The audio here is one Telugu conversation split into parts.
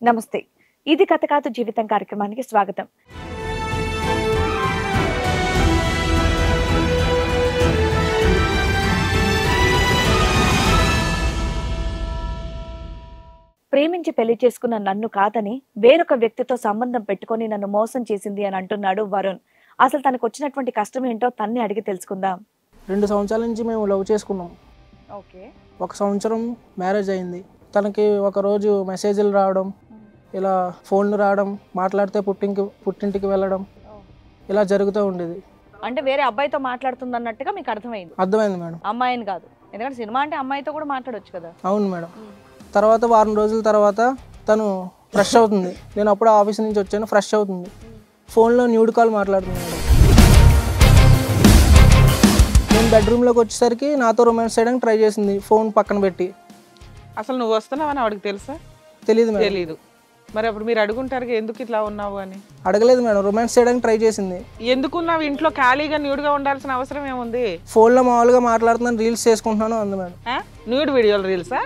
నమస్తే. ఇది కథ కాదు జీవితం కార్యక్రమానికి స్వాగతం. ప్రేమించి పెళ్లి చేసుకున్న నన్ను కాదని వేరొక వ్యక్తితో సంబంధం పెట్టుకొని నన్ను మోసం చేసింది అని అంటున్నాడు వరుణ్. అసలు తనకు వచ్చినటువంటి కష్టం ఏంటో తన్ని అడిగి తెలుసుకుందాం. 2 సంవత్సరాల నుంచి మేము లవ్ చేసుకున్నాం. ఓకే. 1 సంవత్సరం మ్యారేజ్ అయింది. తనకి ఒకరోజు మెసేజ్లు రావడం, ఇలా ఫోన్లు రావడం, మాట్లాడితే పుట్టింటికి వెళ్ళడం, ఇలా జరుగుతూ ఉండేది. అంటే వేరే అబ్బాయితో మాట్లాడుతుంది అన్నట్టుగా మీకు అర్థమైంది? అర్థమైంది మేడం. అమ్మాయిని కాదు, ఎందుకంటే సినిమా అంటే అమ్మాయితో కూడా మాట్లాడొచ్చు కదా. అవును మేడం. తర్వాత వారం రోజుల తర్వాత తను ఫ్రెష్ అవుతుంది. నేను అప్పుడు ఆఫీస్ నుంచి వచ్చాను, ఫ్రెష్ అవుతుంది. ఫోన్లో న్యూడ్ కాల్ మాట్లాడుతుంది మేడం. నేను బెడ్రూమ్లోకి వచ్చేసరికి నాతో రొమాన్స్ చేయడానికి ట్రై చేసింది, ఫోన్ పక్కన పెట్టి. అసలు నువ్వు వస్తున్నావని ఆవిడకి తెలుసా? తెలియదు మేడం. తెలీదు. మరి అప్పుడు మీరు అడుగుంటారు ఎందుకు ఇట్లా ఉన్నావు అని? అడగలేదు మేడం, రొమాన్స్ చేయడానికి ట్రై చేసింది. ఎందుకున్నావు ఇంట్లో ఖాళీగా న్యూడ్గా ఉండాల్సిన అవసరం ఏముంది? ఫోన్లో మామూలుగా మాట్లాడుతున్నాను, రీల్స్ చేసుకుంటున్నాను అంది మేడం. న్యూడ్ వీడియోలు రీల్సా?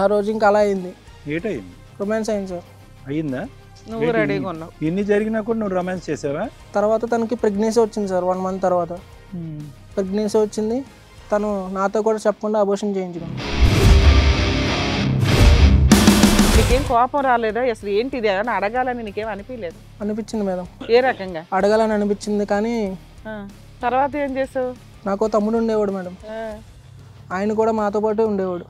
ఆ రోజు ఇంకా అలా అయింది. ఏటయింది? రొమాన్స్ అయింది సార్. అయ్యిందా? నువ్వు రెడీగా ఉన్నావు. ఎన్ని జరిగినా కూడా నువ్వు రొమాన్స్ చేసావా? తర్వాత తనకి ప్రెగ్నెన్సీ వచ్చింది సార్. 1 మంత్ తర్వాత ప్రెగ్నెన్సీ వచ్చింది. తను నాతో కూడా చెప్పకుండా అబోర్షన్ చేయించుకుంది. నీకేం కోపం రాలేదా? అసలు ఏంటి ఇది అని అడగాలని నీకేం అనిపించలేదు? అనిపించింది మేడం. ఏ రకంగా అడగాలని అనిపించింది, కానీ తర్వాత ఏం చేసావు? నాకు తమ్ముడు ఉండేవాడు మేడం. ఆయన కూడా మాతో పాటు ఉండేవాడు.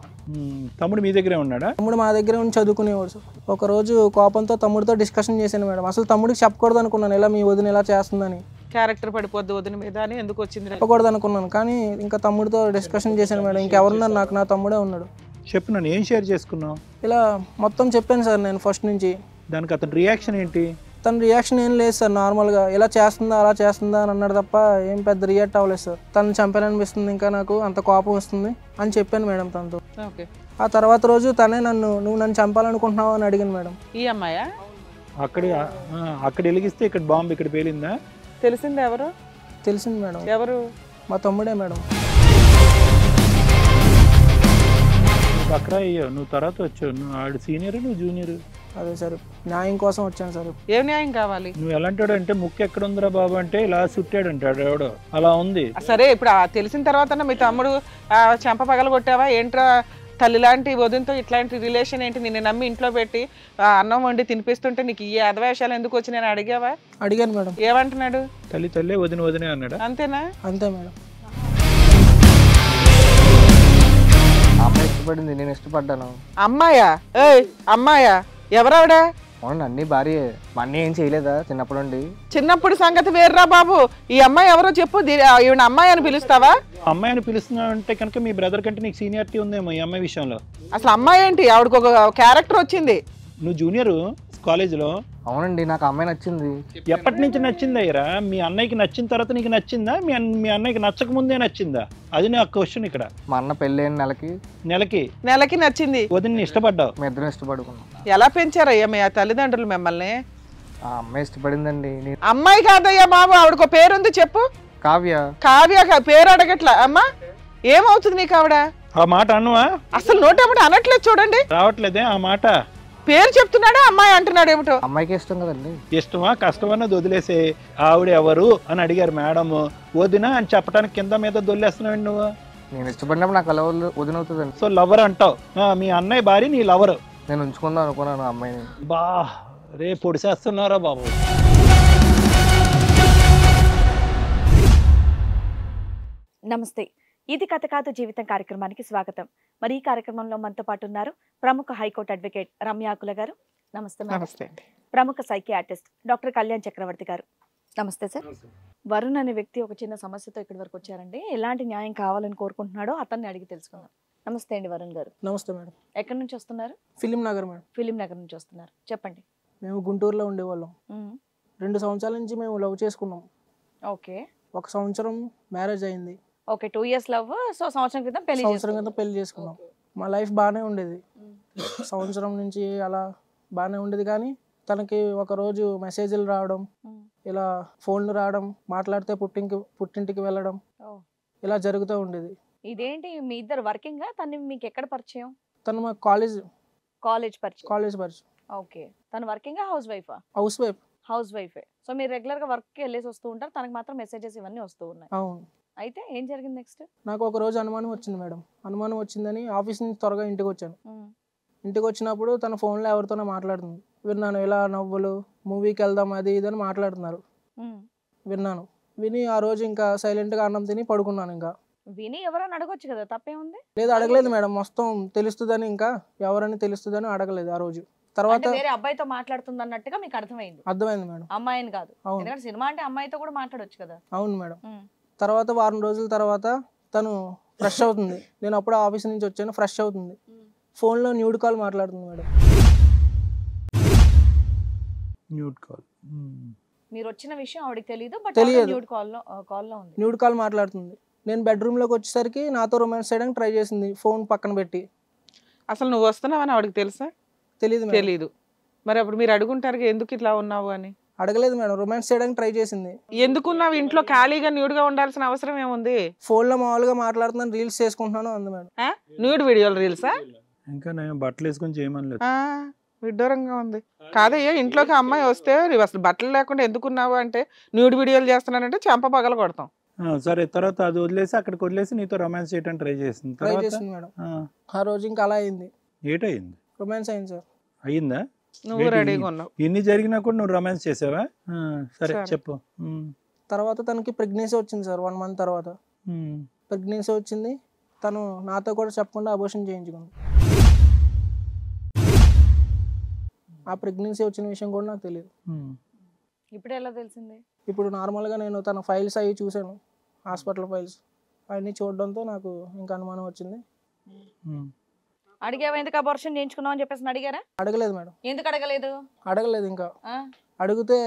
తమ్ముడు మీ దగ్గరే ఉన్నాడా? తమ్ముడు మా దగ్గరే ఉండి చదువుకునేవాడు సార్. ఒకరోజు కోపంతో తమ్ముడితో డిస్కషన్ చేశాను మేడం. అసలు తమ్ముడికి చెప్పకూడదు అనుకున్నాను, ఇలా మీ వదిన ఇలా చేస్తుందని. క్యారెక్టర్ పడిపోద్ది వదిన మీద అని ఎందుకు వచ్చింది? చెప్పకూడదు అనుకున్నాను, కానీ ఇంకా తమ్ముడితో డిస్కషన్ చేశాను మేడం. ఇంకెవరున్నారు, నాకు నా తమ్ముడే ఉన్నాడు. చెప్పు, నన్ను ఏం షేర్ చేసుకున్నావు? ఇలా మొత్తం చెప్పాను సార్ నేను ఫస్ట్ నుంచి. దానికి అతని రియాక్షన్ ఏంటి? తన రియాక్షన్ ఏం లేదు సార్. నార్మల్గా ఇలా చేస్తుందా అలా చేస్తుందా అని అన్నాడు తప్ప ఏం పెద్ద రియాక్ట్ అవ్వలేదు సార్. తను చంపాలనిపిస్తుంది, ఇంకా నాకు అంత కోపం వస్తుంది అని చెప్పాను మేడం తనతో. ఓకే. ఆ తర్వాత రోజు తనే నువ్వు నన్ను చంపాలనుకుంటున్నావు అని అడిగాను మేడం. ఈ అమ్మాయా? అక్కడ వెలిగిస్తే ఇక్కడ బాంబు ఇక్కడ పేలిందా? తెలిసిందా? ఎవరు? తెలిసింది మేడం. ఎవరు? మా తమ్ముడే మేడం. నువ్వు అక్కడ అయ్యావు, నువ్వు తర్వాత వచ్చావు. నువ్వు ఆడు సీనియర్, నువ్వు జూనియర్. అదే సార్, న్యాయం కోసం వచ్చాను సార్. ఏం న్యాయం కావాలి? నువ్వు ఎలాంటాడు అంటే ముక్కు ఎక్కడ ఉందిరా బాబు అంటే ఇలా చుట్టాడు అంటాడు ఎవడో, అలా ఉంది. సరే, ఇప్పుడు తెలిసిన తర్వాత మీ తమ్ముడు చెంప పగలగొట్టావా ఏంట్రా? తల్లి లాంటి వదినతో ఇట్లాంటి రిలేషన్ ఏంటి? నిన్ను నమ్మి ఇంట్లో పెట్టి అన్నం వండి తినిపిస్తుంటే నీకు ఈ అధవేషాలు ఎందుకు వచ్చి నేను అడిగావా? అడిగాను మేడం. ఏమంటున్నాడు? తల్లి వదినే అన్నాడా? అంతేనా? అంతే మేడం. అమ్మాయి ఇష్టపడింది, నేను ఇష్టపడ్డాను. అమ్మాయా? ఏయ్ అమ్మాయా? ఎవరావిడా? అవును, అన్ని భార్య. మా అన్న ఏం చేయలేదా చిన్నప్పటి నుండి? చిన్నప్పుడు సంగతి వేర్రా బాబు. ఈ అమ్మాయి ఎవరో చెప్పు. ఈవిడ అమ్మాయి అని పిలుస్తావా? అమ్మాయిని పిలుస్తున్నావు అంటే కనుక మీ బ్రదర్ కంటే నీకు సీనియారిటీ ఉందేమో ఈ అమ్మాయి విషయంలో. అసలు అమ్మాయి ఏంటి? ఆవిడకు ఒక క్యారెక్టర్ వచ్చింది. నువ్వు జూనియర్ కాలేజీలో. అవునండి, నాకు అమ్మాయి నచ్చింది. ఎప్పటి నుంచి నచ్చింది అయ్యరా? మీ అన్నయ్యకి నచ్చిన తర్వాత నీకు నచ్చిందా? మీ అన్నయ్యకి నచ్చక ముందే నచ్చిందా? అది నా క్వశ్చన్ ఇక్కడ. మా అన్న పెళ్ళైన నెలకి నచ్చింది. వదిన ఇష్టపడ్డావు? మీ ఇద్దరం ఇష్టపడుకున్నాం. ఎలా పెంచారయ్యా మీ తల్లిదండ్రులు మిమ్మల్ని? ఆ అమ్మాయి ఇష్టపడిందండి. అమ్మాయి కాదయ్యా బాబు, ఆవిడకు పేరుంది చెప్పు. కావ్య. కావ్య పేరు అడగట్లా అమ్మా? ఏమవుతుంది నీకు ఆవిడ? ఆ మాట అన్నవా? అసలు నోటేమిటి అనట్లేదు చూడండి. రావట్లేదే ఆ మాట. పేరు చెప్తున్నాడా అమ్మాయి అంటున్నాడు ఏమిటో? అమ్మాయికి ఇష్టం కదండి. ఇష్టమా కష్టమన్నది వదిలేసే. ఆవిడ ఎవరు అని అడిగారు మేడం. వదిన అని చెప్పడానికి కింద మీద దొల్లేస్తున్నావు నువ్వు. నేను ఇష్టపడినప్పుడు నాకు అలా వదినవుతుందండి. సో లవర్ అంటావు. మీ అన్నయ్య భార్య నీ లవర్. నేను ఉంచుకుందాం అనుకున్నాను అమ్మాయిని. బా రే పొడిసేస్తున్నారా బాబు. నమస్తే. ఇది కథ కాదు జీవితం కార్యక్రమానికి స్వాగతం. మరి ఈ కార్యక్రమంలో మనతో పాటు ఉన్నారు ప్రముఖ హైకోర్టు అడ్వకేట్ రమ్యాకుల గారు. నమస్తే. నమస్తే. ప్రముఖ సైకియాట్రిస్ట్ డాక్టర్ కళ్యాణ్ చక్రవర్తి గారు. నమస్తే సార్. వరుణ్ అనే వ్యక్తి ఒక చిన్న సమస్యతో ఇక్కడి వరకు వచ్చారండి. ఎలాంటి న్యాయం కావాలని కోరుకుంటున్నాడో అతన్ని అడిగి తెలుసుకుందాం. నమస్తే అండి వరుణ్ గారు. నమస్తే మేడం. ఎక్కడి నుంచి వస్తున్నారు? Film Nagar madam. Film Nagar నుంచి వస్తున్నారు, చెప్పండి. మేము గుంటూరులో ఉండేవాళ్ళం. 2 సంవత్సరాల నుంచి మేము లవ్ చేసుకున్నాం. ఓకే. 1 సంవత్సరం మ్యారేజ్ అయింది. Okay, 2 years love. సో సంవత్సరం క్రితం పెళ్లి చేసుకున్నాం. మా లైఫ్ బాగానే ఉండేది. సంవత్సరం నుంచి అలా బాగానే ఉండేది, కానీ తనకి ఒకరోజు మెసేజ్లు రావడం, ఇలా ఫోన్లు రావడం, మాట్లాడితే పుట్టింటికి వెళ్ళడం, ఇలా జరుగుతూ ఉండేది. ఇదేంటి మీ ఇద్దరు వర్కింగ్? తను మీకు ఎక్కడ పరిచయం? తను మా కాలేజ్ పరిచయం. ఓకే. తను వర్కింగ్ హౌస్ వైఫా? House wife. హౌస్ వైఫే. సో మీరు రెగ్యులర్ గా వర్క్ కి వెళ్ళేసి వస్తూ ఉంటారు, తనకి మాత్రం మెసేజెస్ ఇవన్నీ వస్తూ ఉన్నాయి. అవును. అయితే ఏం జరిగింది నెక్స్ట్? నాకు ఒక రోజు అనుమానం వచ్చింది మేడం. అనుమానం వచ్చిందని ఆఫీస్ నుంచి త్వరగా ఇంటికి వచ్చాను. ఇంటికి వచ్చినప్పుడు తన ఫోన్లో ఎవరితోనో మాట్లాడుతుంది. విన్నాను, ఇలా నవ్వులు మూవీకి వెళ్దాం అది ఇది అని మాట్లాడుతున్నారు. విన్నాను. విని ఆ రోజు ఇంకా సైలెంట్గా అన్నం తిని పడుకున్నాను. ఇంకా విని ఎవరైనా అడగొచ్చు కదా, తప్పేముంది? లేదు, అడగలేదు మేడం. మొత్తం తెలుస్తుందని, ఇంకా ఎవరని తెలుస్తుందని అడగలేదు ఆ రోజు. తర్వాత అంటే వేరే అబ్బాయితో మాట్లాడుతుంది అన్నట్టుగా మీకు అర్థమైంది? అర్థమైంది మేడం. అమ్మాయిని కాదు. అవును. ఎందుకంటే సినిమా అంటే అమ్మాయితో కూడా మాట్లాడొచ్చు కదా. అవును మేడం. తర్వాత వారం రోజుల తర్వాత తను ఫ్రెష్ అవుతుంది. నేను అప్పుడు ఆఫీస్ నుంచి వచ్చాను, ఫ్రెష్ అవుతుంది. ఫోన్లో న్యూడ్ కాల్ మాట్లాడుతుంది మేడం. Nude call. మీరు వచ్చిన విషయం ఆవిడకి తెలియదు, బట్ తెలియదు. న్యూడ్ కాల్లో ఉంది. న్యూడ్ కాల్ మాట్లాడుతుంది. నేను బెడ్రూమ్లోకి వచ్చేసరికి నాతో రొమాన్స్ చేయడానికి ట్రై చేసింది, ఫోన్ పక్కన పెట్టి. అసలు నువ్వు వస్తున్నావని ఆవిడకి తెలుసా? తెలియదు మేడం. తెలీదు. మరి అప్పుడు మీరు అడుగుంటారు ఎందుకు ఇట్లా ఉన్నావు అని? అడగలేదు మేడం. రొమాన్స్ చేయడానికి ట్రై చేసింది. ఎందుకున్నావు ఇంట్లో ఖాళీగా న్యూడ్గా ఉండాల్సిన అవసరం ఏముంది? ఫోన్లో మామూలుగా మాట్లాడుతున్నాను, రీల్స్ చేసుకుంటున్నాను అంది మేడం. న్యూడ్ వీడియోలు రీల్సా? ఇంకా నేను బట్టలు వేసుకొని చేయమనలేదు. విడ్డూరంగా ఉంది. కాదయ్యా, ఇంట్లోకి అమ్మాయి వస్తే నువ్వు అసలు బట్టలు లేకుండా ఎందుకున్నావు అంటే న్యూడ్ వీడియోలు చేస్తున్నానంటే చెంప పగల కొడతాం. సరే, తర్వాత అది వదిలేసి అక్కడికి వదిలేసి నీతో రొమాన్స్ చేయడానికి ట్రై చేసింది. ట్రై చేసింది మేడం. ఆ రోజు ఇంకా అలా అయింది. ఏటయింది? రొమాన్స్ అయింది సార్. అయ్యిందా? నువ్వు రెడీగా ఉన్నావు. ఇన్ని జరిగినా కూడా నువ్వు రొమాన్స్ చేసావా? సరే చెప్పు. తర్వాత తనకి ప్రెగ్నెన్సీ వచ్చింది సార్. 1 month తర్వాత ప్రెగ్నెన్సీ వచ్చింది. తను నాతో కూడా చెప్పకుండా అబోర్షన్ చేయించుకుంది. ఆ ప్రెగ్నెన్సీ వచ్చిన విషయం కూడా నాకు తెలియదు. ఇప్పుడు ఎలా తెలిసింది? ఇప్పుడు నార్మల్గా నేను తన ఫైల్స్ అవి చూశాను, హాస్పిటల్ ఫైల్స్ అవన్నీ చూడడంతో నాకు ఇంకా అనుమానం వచ్చింది. అడిగావా ఎందుకు అబార్షన్ చేయించుకున్నావు అని చెప్పేసి అడిగారా? అడగలేదు మేడం. ఎందుకు అడగలేదు? అడగలేదు. ఇంకా అడిగితే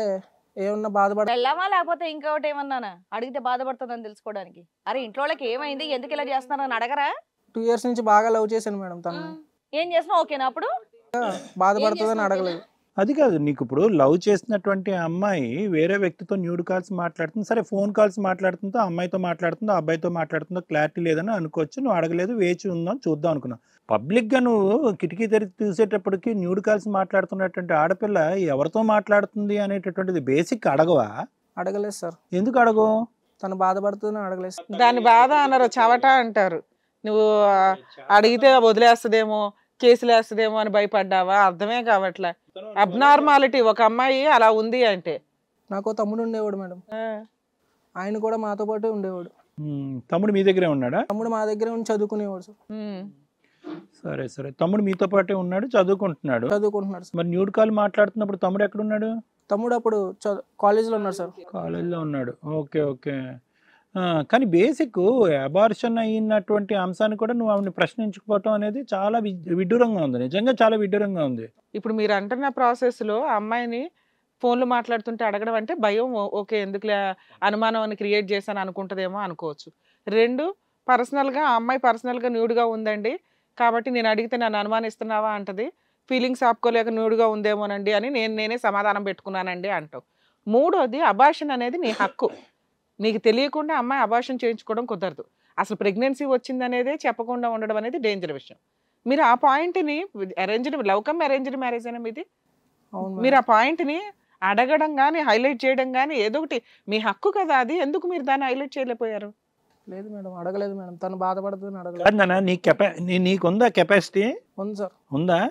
ఏమన్నా బాధపడ వెళ్ళామా లేకపోతే ఇంకొకటి ఏమన్నానా? అడిగితే బాధపడుతుందని తెలుసుకోవడానికి. అరే ఇంట్లో వాళ్ళకి ఏమైంది, ఎందుకు ఇలా చేస్తున్నారని అడగరా? 2 years నుంచి బాగా లవ్ చేశాను మేడం తనని. ఏం చేసినా ఓకేనా? అప్పుడు బాధపడుతుందని అడగలేదు. అది కాదు, నీకు ఇప్పుడు లవ్ చేసినటువంటి అమ్మాయి వేరే వ్యక్తితో న్యూడ్ కాల్స్ మాట్లాడుతుంది. సరే, ఫోన్ కాల్స్ మాట్లాడుతుందో అమ్మాయితో మాట్లాడుతుందో అబ్బాయితో మాట్లాడుతుందో క్లారిటీ లేదని అనుకోవచ్చు. నువ్వు అడగలేదు, వేచి ఉందాం చూద్దాం అనుకున్నావు. పబ్లిక్గా నువ్వు కిటికీ తెరిచి చూసేటప్పటికి న్యూడ్ కాల్స్ మాట్లాడుతున్నటువంటి ఆడపిల్ల ఎవరితో మాట్లాడుతుంది అనేటటువంటిది బేసిక్ అడగవా? అడగలేదు సార్. ఎందుకు అడగవు? తను బాధపడుతుందని అడగలేదు. దాని బాధ అన్నారు, చవట అంటారు. నువ్వు అడిగితే వదిలేస్తుందేమో, కేసులు వేస్తుందేమో అని భయపడ్డావా? అర్థమే కావట్లే. అబ్నార్మాలిటీ ఒక అమ్మాయి అలా ఉంది అంటే. నాకు తమ్ముడు ఉండేవాడు మేడం. ఆయన కూడా మాతో పాటు ఉండేవాడు. తమ్ముడు మీ దగ్గరే ఉన్నాడా? తమ్ముడు మా దగ్గరే ఉండి చదువుకునేవాడు సార్. సరే సరే, తమ్ముడు మీతో పాటే ఉన్నాడు, చదువుకుంటున్నాడు సార్. మరి న్యూడ్ కాల్ మాట్లాడుతున్నప్పుడు తమ్ముడు ఎక్కడున్నాడు? తమ్ముడు అప్పుడు కాలేజీలో ఉన్నాడు సార్. కాలేజీలో ఉన్నాడు. Okay okay. కానీ బేసిక్ అబార్షన్ అయినటువంటి అంశాన్ని కూడా నువ్వు ఆవిడని ప్రశ్నించుకోవటం అనేది చాలా విడ్డూరంగా ఉంది. నిజంగా చాలా విడ్డూరంగా ఉంది. ఇప్పుడు మీరు అంటున్న ప్రాసెస్లో అమ్మాయిని ఫోన్లు మాట్లాడుతుంటే అడగడం అంటే భయం. ఓకే, ఎందుకులే అనుమానం క్రియేట్ చేశాను అనుకుంటుందేమో అనుకోవచ్చు. 2, పర్సనల్గా ఆ అమ్మాయి పర్సనల్గా న్యూడ్గా ఉందండి కాబట్టి నేను అడిగితే నన్ను అనుమానిస్తున్నావా అంటది. ఫీలింగ్స్ ఆపుకోలేక న్యూడ్గా ఉందేమోనండి అని నేనే సమాధానం పెట్టుకున్నానండి అంటావు. 3వది, అబార్షన్ అనేది నీ హక్కు. నీకు తెలియకుండా అమ్మాయి అబార్షన్ చేయించుకోవడం కుదరదు. అసలు ప్రెగ్నెన్సీ వచ్చిందనేదే చెప్పకుండా ఉండడం అనేది డేంజర్ విషయం. మీరు ఆ పాయింట్ని లవ్ కమ్ అరేంజ్డ్ మ్యారేజ్ అయినా మీది, మీరు ఆ పాయింట్ని అడగడం కానీ హైలైట్ చేయడం కానీ ఏదో ఒకటి మీ హక్కు కదా అది. ఎందుకు మీరు దాన్ని హైలైట్ చేయలేకపోయారు? లేదు మేడం, అడగలేదు మేడం. తను బాధపడుతుందని అడగలేదు. నీకుందా కెపాసిటీ? ఉంది సార్. ఉందా?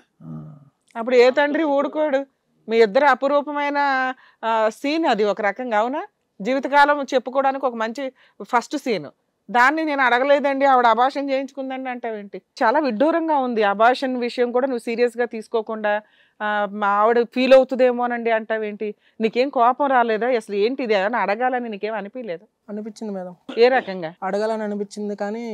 అప్పుడు ఏ తండ్రి ఊడుకోడు. మీ ఇద్దరు అపురూపమైన సీన్ అది ఒక రకంగా. అవునా? జీవితకాలం చెప్పుకోవడానికి ఒక మంచి ఫస్ట్ సీన్. దాన్ని నేను అడగలేదండి ఆవిడ అబార్షన్ చేయించుకుందండి అంటావేంటి? చాలా విడ్డూరంగా ఉంది. అబార్షన్ విషయం కూడా నువ్వు సీరియస్గా తీసుకోకుండా మా ఆవిడ ఫీల్ అవుతుందేమోనండి అంటావేంటి? నీకేం కోపం రాలేదా? అసలు ఏంటి ఇది ఏమైనా అడగాలని నీకేం అనిపించలేదు? అనిపించింది మేడం. ఏ రకంగా అడగాలని అనిపించింది. కానీ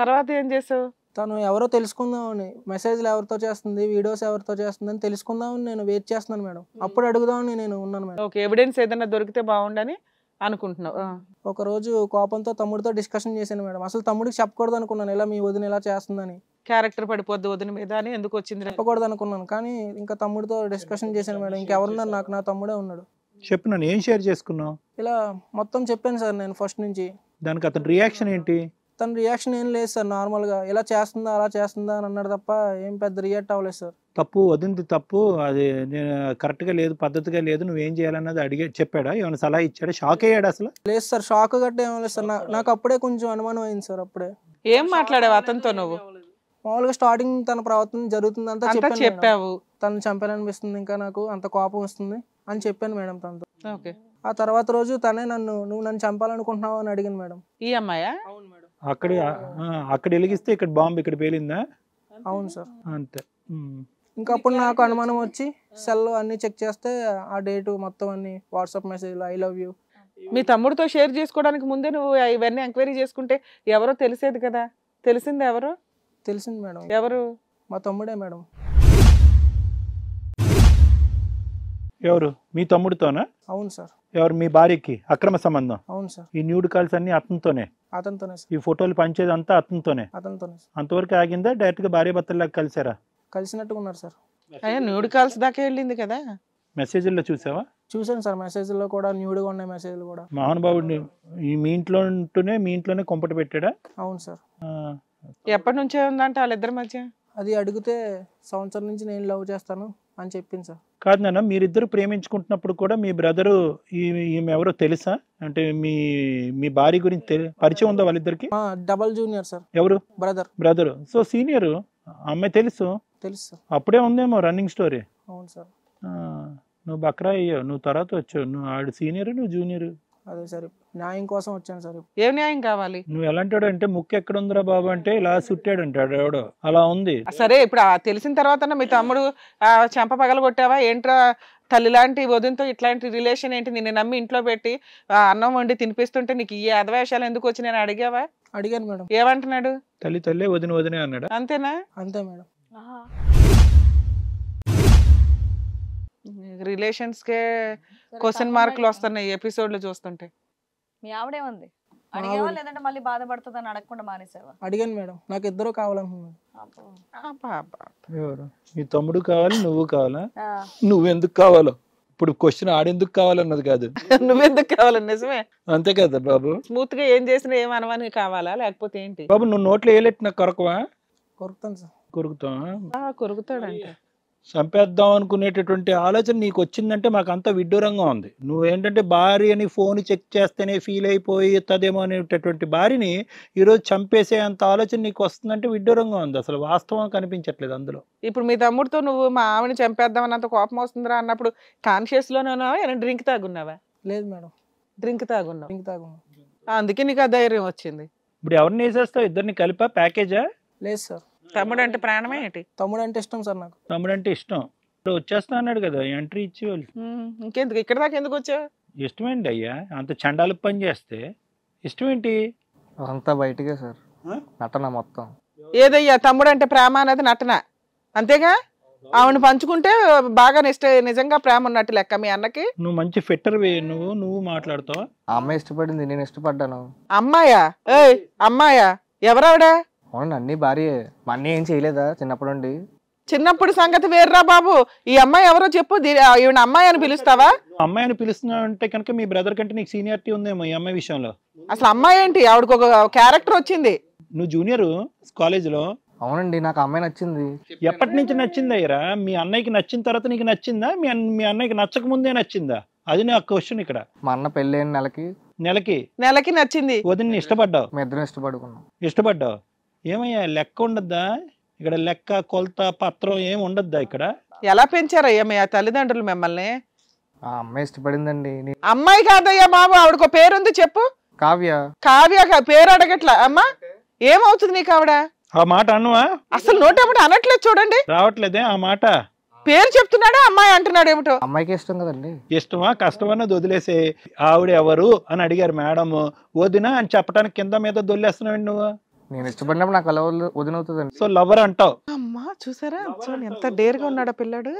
తర్వాత ఏం చేసావు? తను ఎవరో తెలుసుకుందామని, మెసేజ్లు ఎవరితో చేస్తుంది, వీడియోస్ ఎవరితో చేస్తుంది అని తెలుసుకుందామని నేను వెయిట్ చేస్తున్నాను మేడం. అప్పుడు అడుగుదామని నేను ఉన్నాను మేడం. ఓకే, ఎవిడెన్స్ ఏదైనా దొరికితే బాగుండని అనుకుంటున్నావు. ఒకరోజు కోపంతో తమ్ముడితో డిస్కషన్ చేశాను మేడం. అసలు తమ్ముడికి చెప్పకూడదు అనుకున్నాను, ఇలా మీ వదిన ఇలా చేస్తుందని. క్యారెక్టర్ పడిపోద్ది వదిన మీద అని ఎందుకు వచ్చింది? చెప్పకూడదు అనుకున్నాను. కానీ ఇంకా తమ్ముడితో డిస్కషన్ చేశాను మేడం. ఇంకెవరున్నారు నాకు? నా తమ్ముడే ఉన్నాడు. చెప్పు, నన్ను ఏం షేర్ చేసుకున్నావు? ఇలా మొత్తం చెప్పాను సార్ నేను ఫస్ట్ నుంచి. దానికి అతని రియాక్షన్ ఏంటి? తన రియాక్షన్ ఏం లేదు సార్. నార్మల్గా ఇలా చేస్తుందా అలా చేస్తుందా అని అన్నాడు తప్ప ఏం పెద్ద రియాక్ట్ అవ్వలేదు సార్. తప్పు వదింది తప్పు, అది నేను కరెక్ట్గా లేదు, పద్ధతిగా లేదు, నువ్వేం చేయాలన్నది అడిగే చెప్పాడా? ఏమైనా సలహా ఇచ్చాడా? షాక్ అయ్యాడు అసలు? లేదు సార్, షాక్ గట్ట ఏం లేదు సార్. నాకు అప్పుడే కొంచెం అనుమానం అయింది సార్. అప్పుడే ఏం మాట్లాడావు అతనితో నువ్వు? మామూలుగా స్టార్టింగ్ తన ప్రవర్తన జరుగుతుందంతా అంతా చెప్పాను మేడం. చెప్పావు. తను చంపాలనిపిస్తుంది, ఇంకా నాకు అంత కోపం వస్తుంది అని చెప్పాను మేడం తనతో. ఓకే. ఆ తర్వాత రోజు తనే నువ్వు నన్ను చంపాలనుకుంటున్నావు అని అడిగింది మేడం. ఈ అమ్మాయా? అవును మేడం. అక్కడ వెలిగిస్తే ఇక్కడ బాంబు ఇక్కడ పేలిందా? అవును సార్. అంతే. ఇంకా అప్పుడు నాకు అనుమానం వచ్చి సెల్ అన్ని చెక్ చేస్తే ఆ డేటు మొత్తం అన్ని వాట్సాప్ మెసేజ్లు ఐ లవ్ యూ. మీ తమ్ముడితో షేర్ చేసుకోవడానికి ముందే నువ్వు ఇవన్నీ ఎంక్వైరీ చేసుకుంటే ఎవరో తెలిసేది కదా. తెలిసింది ఎవరు? తెలిసింది మేడం. ఎవరు? మా తమ్ముడే మేడం. ఎవరు? మీ తమ్ముడితోనా? అవును సార్. ఎవరు? మీ భార్యకి అక్రమ సంబంధం? అవును సార్. ఈ న్యూడ్ కాల్స్ అన్ని అతనితోనే? అతనితోనే సార్. ఈ ఫోటోలు పంచేది అంతా అతనితోనే? అతనితోనే సార్. అంతవరకు ఆగిందా? డైరెక్ట్ గా భార్య భర్తల్లాగా కలిసారా? కలిసినట్టుగా ఉన్నారు సార్. అయ్యా న్యూడ్ కాల్స్ దాకా వెళ్ళింది కదా. మెసేజ్ల్లో చూసావా? చూసాను సార్. మెసేజ్లో కూడా న్యూడ్గా ఉన్నాయి మెసేజ్లు కూడా. మహానుభావుడిని మీ ఇంట్లోనే కొంపట పెట్టాడా? అవును సార్. ఎప్పటి నుంచే ఉందంట వాళ్ళిద్దరి మధ్య? అది అడిగితే సంవత్సరం నుంచి నేను లవ్ చేస్తాను అని చెప్పింది సార్. కాదు నాన్న, మీరిద్దరు ప్రేమించుకుంటున్నప్పుడు కూడా మీ బ్రదరు ఈమె ఎవరో తెలుసా? అంటే మీ భార్య గురించి పరిచయం ఉందా వాళ్ళిద్దరికి? Double junior sir. ఎవరు? బ్రదర్. సో సీనియర్ అమ్మాయి తెలుసు సార్. అప్పుడే ఉందేమో రన్నింగ్ స్టోరీ. అవును సార్. నువ్వు బక్రా అయ్యావు, నువ్వు తర్వాత వచ్చావు. నువ్వు ఆడు సీనియర్, నువ్వు జూనియర్. అదే సార్, న్యాయం కోసం వచ్చాను సార్. ఏం న్యాయం కావాలి? నువ్వు ఎలాంటాడు అంటే ముక్కు ఎక్కడ ఉందిరా బాబు అంటే ఇలా సుట్టాడు అంటాడు ఎవడో, అలా ఉంది. సరే ఇప్పుడు తెలిసిన తర్వాత మీ తమ్ముడు చెంప పగలగొట్టావా? ఏంట్రా తల్లి లాంటి వదినతో ఇట్లాంటి రిలేషన్ ఏంటి? నిన్ను నమ్మి ఇంట్లో పెట్టి అన్నం వండి తినిపిస్తుంటే నీకు ఈ అధవేషాలు ఎందుకు వచ్చి నేను అడిగావా? అడిగాను మేడం. ఏమంటున్నాడు? తల్లి వదినే అన్నాడు. అంతేనా? అంతే మేడం. రిలేషన్స్ కే క్వశ్చన్ మార్కులు వస్తున్నాయి ఎపిసోడ్లు చూస్తుంటే. మీ ఆవిడేముంది? అడిగావా లేదంటే మళ్ళీ బాధపడుతుందని అడగకుండా మానేసావా? అడిగాను మేడం. నాకు ఇద్దరు కావాలనుకున్నాను. ఎవరు? మీ తమ్ముడు కావాలి, నువ్వు కావాలా? నువ్వెందుకు కావాలో ఇప్పుడు క్వశ్చన్ ఆడెందుకు కావాలన్నది కాదు, నువ్వెందుకు కావాలి. నిజమే, అంతే కదా బాబు. స్మూత్ గా ఏం చేసినా ఏం అనవని కావాలా లేకపోతే ఏంటి? బాబు నువ్వు నోట్లో వేయలేట్టు కొరకవా? కొరుకుతాను సార్. కొరుకుతాడంట. చంపేద్దాం అనుకునేటటువంటి ఆలోచన నీకు వచ్చిందంటే మాకు అంత విడ్డూరంగా ఉంది. నువ్వేంటంటే భార్యని ఫోన్ చెక్ చేస్తేనే ఫీల్ అయిపోతుందేమో అనేటటువంటి భార్యని ఈరోజు చంపేసే అంత ఆలోచన నీకు వస్తుందంటే విడ్డూరంగా ఉంది. అసలు వాస్తవం కనిపించట్లేదు అందులో. ఇప్పుడు మీ తమ్ముడితో నువ్వు మా ఆవిడని చంపేద్దాం అన్నంత కోపం వస్తుందిరా అన్నప్పుడు కాన్షియస్ లోనే ఉన్నావా? ఏమైనా డ్రింక్ తాగున్నావా? లేదు మేడం. డ్రింక్ తాగున్నావు. డ్రింక్ తాగున్నా. అందుకే నీకు ఆ ధైర్యం వచ్చింది. ఇప్పుడు ఎవరిని వేసేస్తావు? ఇద్దరిని కలిపా ప్యాకేజా? లేదు సార్. తమ్ముడు అంటే ప్రాణమే ఏంటి? తమ్ముడు అంటే ఇష్టం సార్ నాకు. తమ్ముడు అంటే ఇష్టం. ఇప్పుడు వచ్చేస్తా అన్నాడు కదా, ఎంట్రీ ఇచ్చేవాళ్ళు. ఇంకెందుకు ఇక్కడ దాకా ఎందుకు వచ్చావు? ఇష్టమేంటి అయ్యా అంత చండాలు పని చేస్తే? ఇష్టమేంటి? అంతా బయటకే సార్, నటన మొత్తం. ఏదయ్యా తమ్ముడు అంటే ప్రేమ అనేది నటన అంతేగా? ఆవిడ పంచుకుంటే బాగా నిజంగా ప్రేమ ఉన్నట్టు లెక్క మీ అన్నకి. నువ్వు మంచి ఫిట్టర్ నువ్వు మాట్లాడతావా? ఆ అమ్మాయి ఇష్టపడింది, నేను ఇష్టపడ్డాను. అమ్మాయా? ఏయ్ అమ్మాయా? ఎవరావిడా? అవునండి, అన్ని భార్యే. మా అన్నీ ఏం చేయలేదా చిన్నప్పుడు నుండి? చిన్నప్పుడు సంగతి వేర్రా బాబు. ఈ అమ్మాయి ఎవరో చెప్పు. ఈవిడ అమ్మాయి అని పిలుస్తావా? అమ్మాయి అని పిలుస్తున్నావు అంటే కనుక మీ బ్రదర్ కంటే నీకు సీనియారిటీ ఉందేమో ఈ అమ్మాయి విషయంలో. అసలు అమ్మాయి ఏంటి? ఆవిడకు ఒక క్యారెక్టర్ వచ్చింది. నువ్వు జూనియర్ కాలేజీలో. అవునండి, నాకు అమ్మాయి నచ్చింది. ఎప్పటి నుంచి నచ్చింది అయ్యరా? మీ అన్నయ్యకి నచ్చిన తర్వాత నీకు నచ్చిందా? మీ అన్నయ్యకి నచ్చక ముందే నచ్చిందా? అది నా క్వశ్చన్ ఇక్కడ. మా అన్న పెళ్ళైన నెలకి నచ్చింది. వదిన ఇష్టపడ్డావు? మీ ఇద్దరం ఇష్టపడ్డావు. ఏమయ్యా లెక్క ఉండద్దా ఇక్కడ? లెక్క కొలత పత్రం ఏం ఉండద్దా ఇక్కడ? ఎలా పెంచారయ్యా మీ తల్లిదండ్రులు మిమ్మల్ని? ఆ అమ్మాయి ఇష్టపడిందండి. అమ్మాయి కాదయ్యా బాబు, ఆవిడకు పేరుంది చెప్పు. కావ్య పేరు అడగట్లా. అమ్మా ఏమవుతుంది నీకు ఆవిడ? ఆ మాట అన్నవా? అసలు నోటేమిటి అనట్లేదు చూడండి. రావట్లేదే ఆ మాట. పేరు చెప్తున్నాడా అమ్మాయి అంటున్నాడు ఏమిటో? అమ్మాయికి ఇష్టం కదండి. ఇష్టమా కష్టమన్నది వదిలేసే. ఆవిడ ఎవరు అని అడిగారు మేడం, వదిన అని చెప్పడానికి కింద మీద దొల్లేస్తున్నావు నువ్వు. నేను ఇష్టపడినప్పుడు నాకు అలా వదినవుతుందండి. సో లవర్ అంటావు. అమ్మా చూసారా చూడండి ఎంత డేర్గా ఉన్నాడు పిల్లాడు.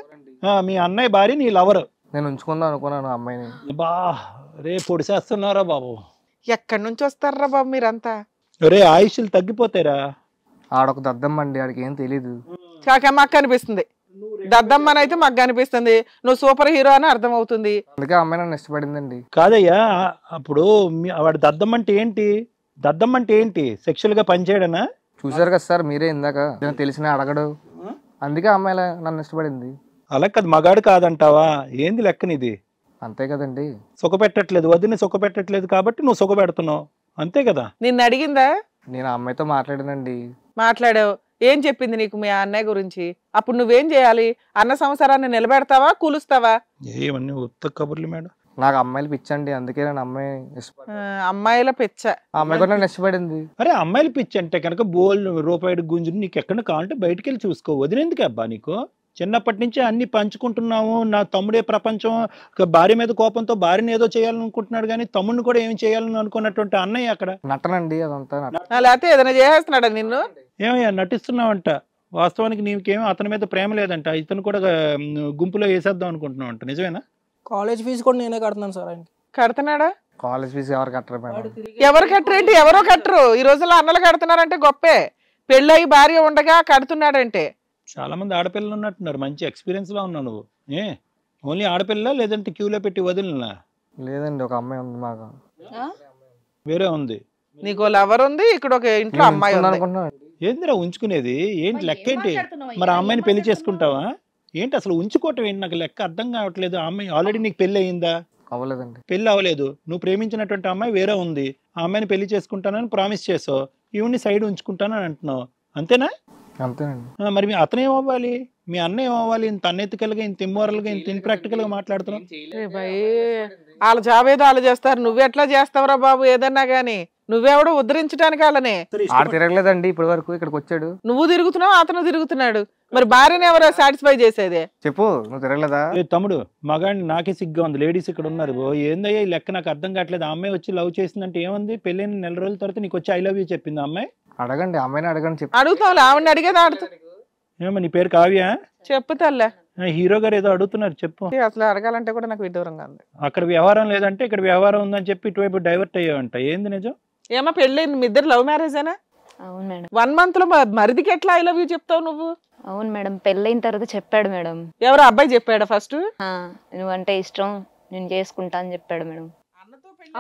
మీ అన్నయ్య భార్య నీ లవర్. నేను ఉంచుకుందాం అనుకున్నాను అమ్మాయిని. బా రే పొడిసేస్తున్నారా బాబు? ఎక్కడి నుంచి వస్తారా బాబు మీరంతా? రే ఆయుష్లు తగ్గిపోతారా? ఆడొక దద్దమ్మండి, ఆడికి ఏం తెలీదు. మాకు కనిపిస్తుంది దద్దమ్మనైతే మాకు కనిపిస్తుంది. నువ్వు సూపర్ హీరో అని అర్థం అవుతుంది. అందుకే అమ్మాయి నన్ను ఇష్టపడిందండి. కాదయ్యా, అప్పుడు వాడి దద్దమ్మంటే ఏంటి? దద్దమ్మ అంటే ఏంటి? సెక్షువల్ గా పనిచేయడనా? చూసారు కదా సార్ మీరే ఇందాక, ఏదైనా తెలిసినా అడగడు, అందుకే అమ్మాయి నన్ను ఇష్టపడింది. అలా కాదు, మగాడు కాదంటావా? ఏంది లెక్కనిది? అంతే కదండి. సుఖపెట్టట్లేదు, వదిన సుఖపెట్టట్లేదు కాబట్టి నువ్వు సుఖపెడుతున్నావు, అంతే కదా? నిన్ను అడిగిందా? నేను ఆ అమ్మాయితో మాట్లాడానండి. మాట్లాడావు, ఏం చెప్పింది నీకు మీ అన్నయ్య గురించి? అప్పుడు నువ్వేం చేయాలి? అన్న సంసారాన్ని నిలబెడతావా, కూలుస్తావా? ఏమన్నీ ఉత్త కబుర్లు మేడం. నాకు అమ్మాయిలు పిచ్చండి, అందుకే నేను అమ్మాయి ఇష్టపడి అమ్మాయిల పిచ్చ. ఆ అమ్మాయి కూడా నన్ను ఇష్టపడింది. అరే అమ్మాయిలు పిచ్చి అంటే కనుక బోల్ రూపాయి గుంజుని నీకు ఎక్కడ కావాలంటే బయటికి వెళ్ళి చూసుకో. వదిలేందుకు అబ్బా నీకు? చిన్నప్పటి నుంచి అన్ని పంచుకుంటున్నాము, నా తమ్ముడే ప్రపంచం, భార్య మీద కోపంతో భార్యని ఏదో చేయాలనుకుంటున్నాడు కానీ తమ్ముడిని కూడా ఏమి చేయాలని అనుకున్నటువంటి అన్నయ్య అక్కడ నటనండి అదంతా. లేకపోతే ఏదైనా చేసేస్తున్నాడా నిన్ను? ఏమయ్యా నటిస్తున్నావంట, వాస్తవానికి నీకేమో అతని మీద ప్రేమ లేదంట, ఇతను కూడా గుంపులో వేసేద్దాం అనుకుంటున్నావు అంట, నిజమేనా? కాలేజ్ ఫీజు కూడా నేనే కడుతున్నాను సార్ ఆయనకి. కడుతున్నాడా? కాలేజ్ ఫీజు ఎవరు కట్టరు మేడం. ఎవరు కట్టరేంటి? ఎవరో కట్టరు. ఈ రోజుల్లో అన్నలు కడుతున్నారంటే గొప్పే. పెళ్ళయి భార్య ఉండగా కడుతున్నాడంటే. చాలా మంది ఆడపిల్లలు ఉన్నట్టున్నారు, మంచి ఎక్స్పీరియన్స్ లో ఉన్నావు నువ్వు. ఓన్లీ ఆడపిల్ల లేదంటే క్యూలో పెట్టి వదిలినా? లేదండి, ఒక అమ్మాయి ఉంది మాకు. వేరే ఉంది నీకు లవర్ ఉంది, ఇక్కడ ఒక ఇంట్లో అమ్మాయి ఉంది. అనుకుంటున్నాను. ఏందిరా ఉంచుకునేది? ఏంటి లెక్క ఏంటి? మరి ఆ అమ్మాయిని పెళ్లి చేసుకుంటావా ఏంటి? అసలు ఉంచుకోవటం ఏంటి? నాకు లెక్క అర్థం కావట్లేదు. ఆ అమ్మాయి ఆల్రెడీ నీకు పెళ్లి అయిందా? అవ్వలేదండి. పెళ్లి అవ్వలేదు, నువ్వు ప్రేమించినటువంటి అమ్మాయి వేరే ఉంది, ఆ అమ్మాయిని పెళ్లి చేసుకుంటానని ప్రామిస్ చేసావు, ఈవిని సైడ్ ఉంచుకుంటానని అంటున్నావు, అంతేనా? అంతేనండి. మరి మీ అతను ఏమవ్వాలి? మీ అన్న ఏమవ్వాలి? ఇంత అన్ఎథికల్ గా, ఇంత ఇమ్మోరల్ గా, ఇంత ఇన్ప్రాక్టికల్ గా మాట్లాడుతున్నావు. వాళ్ళ జాబ్ ఏదో వాళ్ళు చేస్తారు, నువ్వెట్లా చేస్తావురా బాబు ఏదన్నా గానీ? నువ్వెవడో ఉద్ధరించడానికి వాళ్ళని. ఆడ తిరగలేదండి ఇప్పటి వరకు, ఇక్కడికి వచ్చాడు. నువ్వు తిరుగుతున్నావు, అతను తిరుగుతున్నాడు. మరి భార్యని ఎవరో సాటిస్ఫై చేసేదే? చెప్పు, నువ్వు తిరగలేదా? తమ్ముడు మగాడిని నాకే సిగ్గా ఉంది, లేడీస్ ఇక్కడ ఉన్నారు. ఏందయ్యా ఈ లెక్క? నాకు అర్థం కావట్లేదు. ఆ అమ్మాయి వచ్చి లవ్ చేసిందంటే ఏముంది? పెళ్ళైన నెల రోజుల తర్వాత నీకు వచ్చి ఐ లవ్ యూ చెప్పింది ఆ అమ్మాయి? అడగండి, అమ్మాయిని అడగండి. చెప్పు. అడుగుతావు, ఆవిడని అడిగేది ఆడుతూ. ఏమో నీ పేరు కావ్య? చెప్పు తల్లే. హీరో గారు ఏదో అడుగుతున్నారు, చెప్పు. అసలు అడగాలంటే కూడా నాకు విడ్డూరంగా ఉంది. అక్కడ వ్యవహారం లేదంటే ఇక్కడ వ్యవహారం ఉందని చెప్పి ఇటువైపు డైవర్ట్ అయ్యావంట, ఏంది నిజం? ఏమో పెళ్ళి మీ ఇద్దరు లవ్ మ్యారేజేనా? అవును మేడం. 1 month లో మరిదికి ఎట్లా ఐ లవ్ యూ చెప్తావు నువ్వు? అవును మేడం, పెళ్ళైన తర్వాత చెప్పాడు మేడం. ఎవరు అబ్బాయి చెప్పాడా ఫస్ట్? నువ్వంటే ఇష్టం, నేను చేసుకుంటా అని చెప్పాడు మేడం.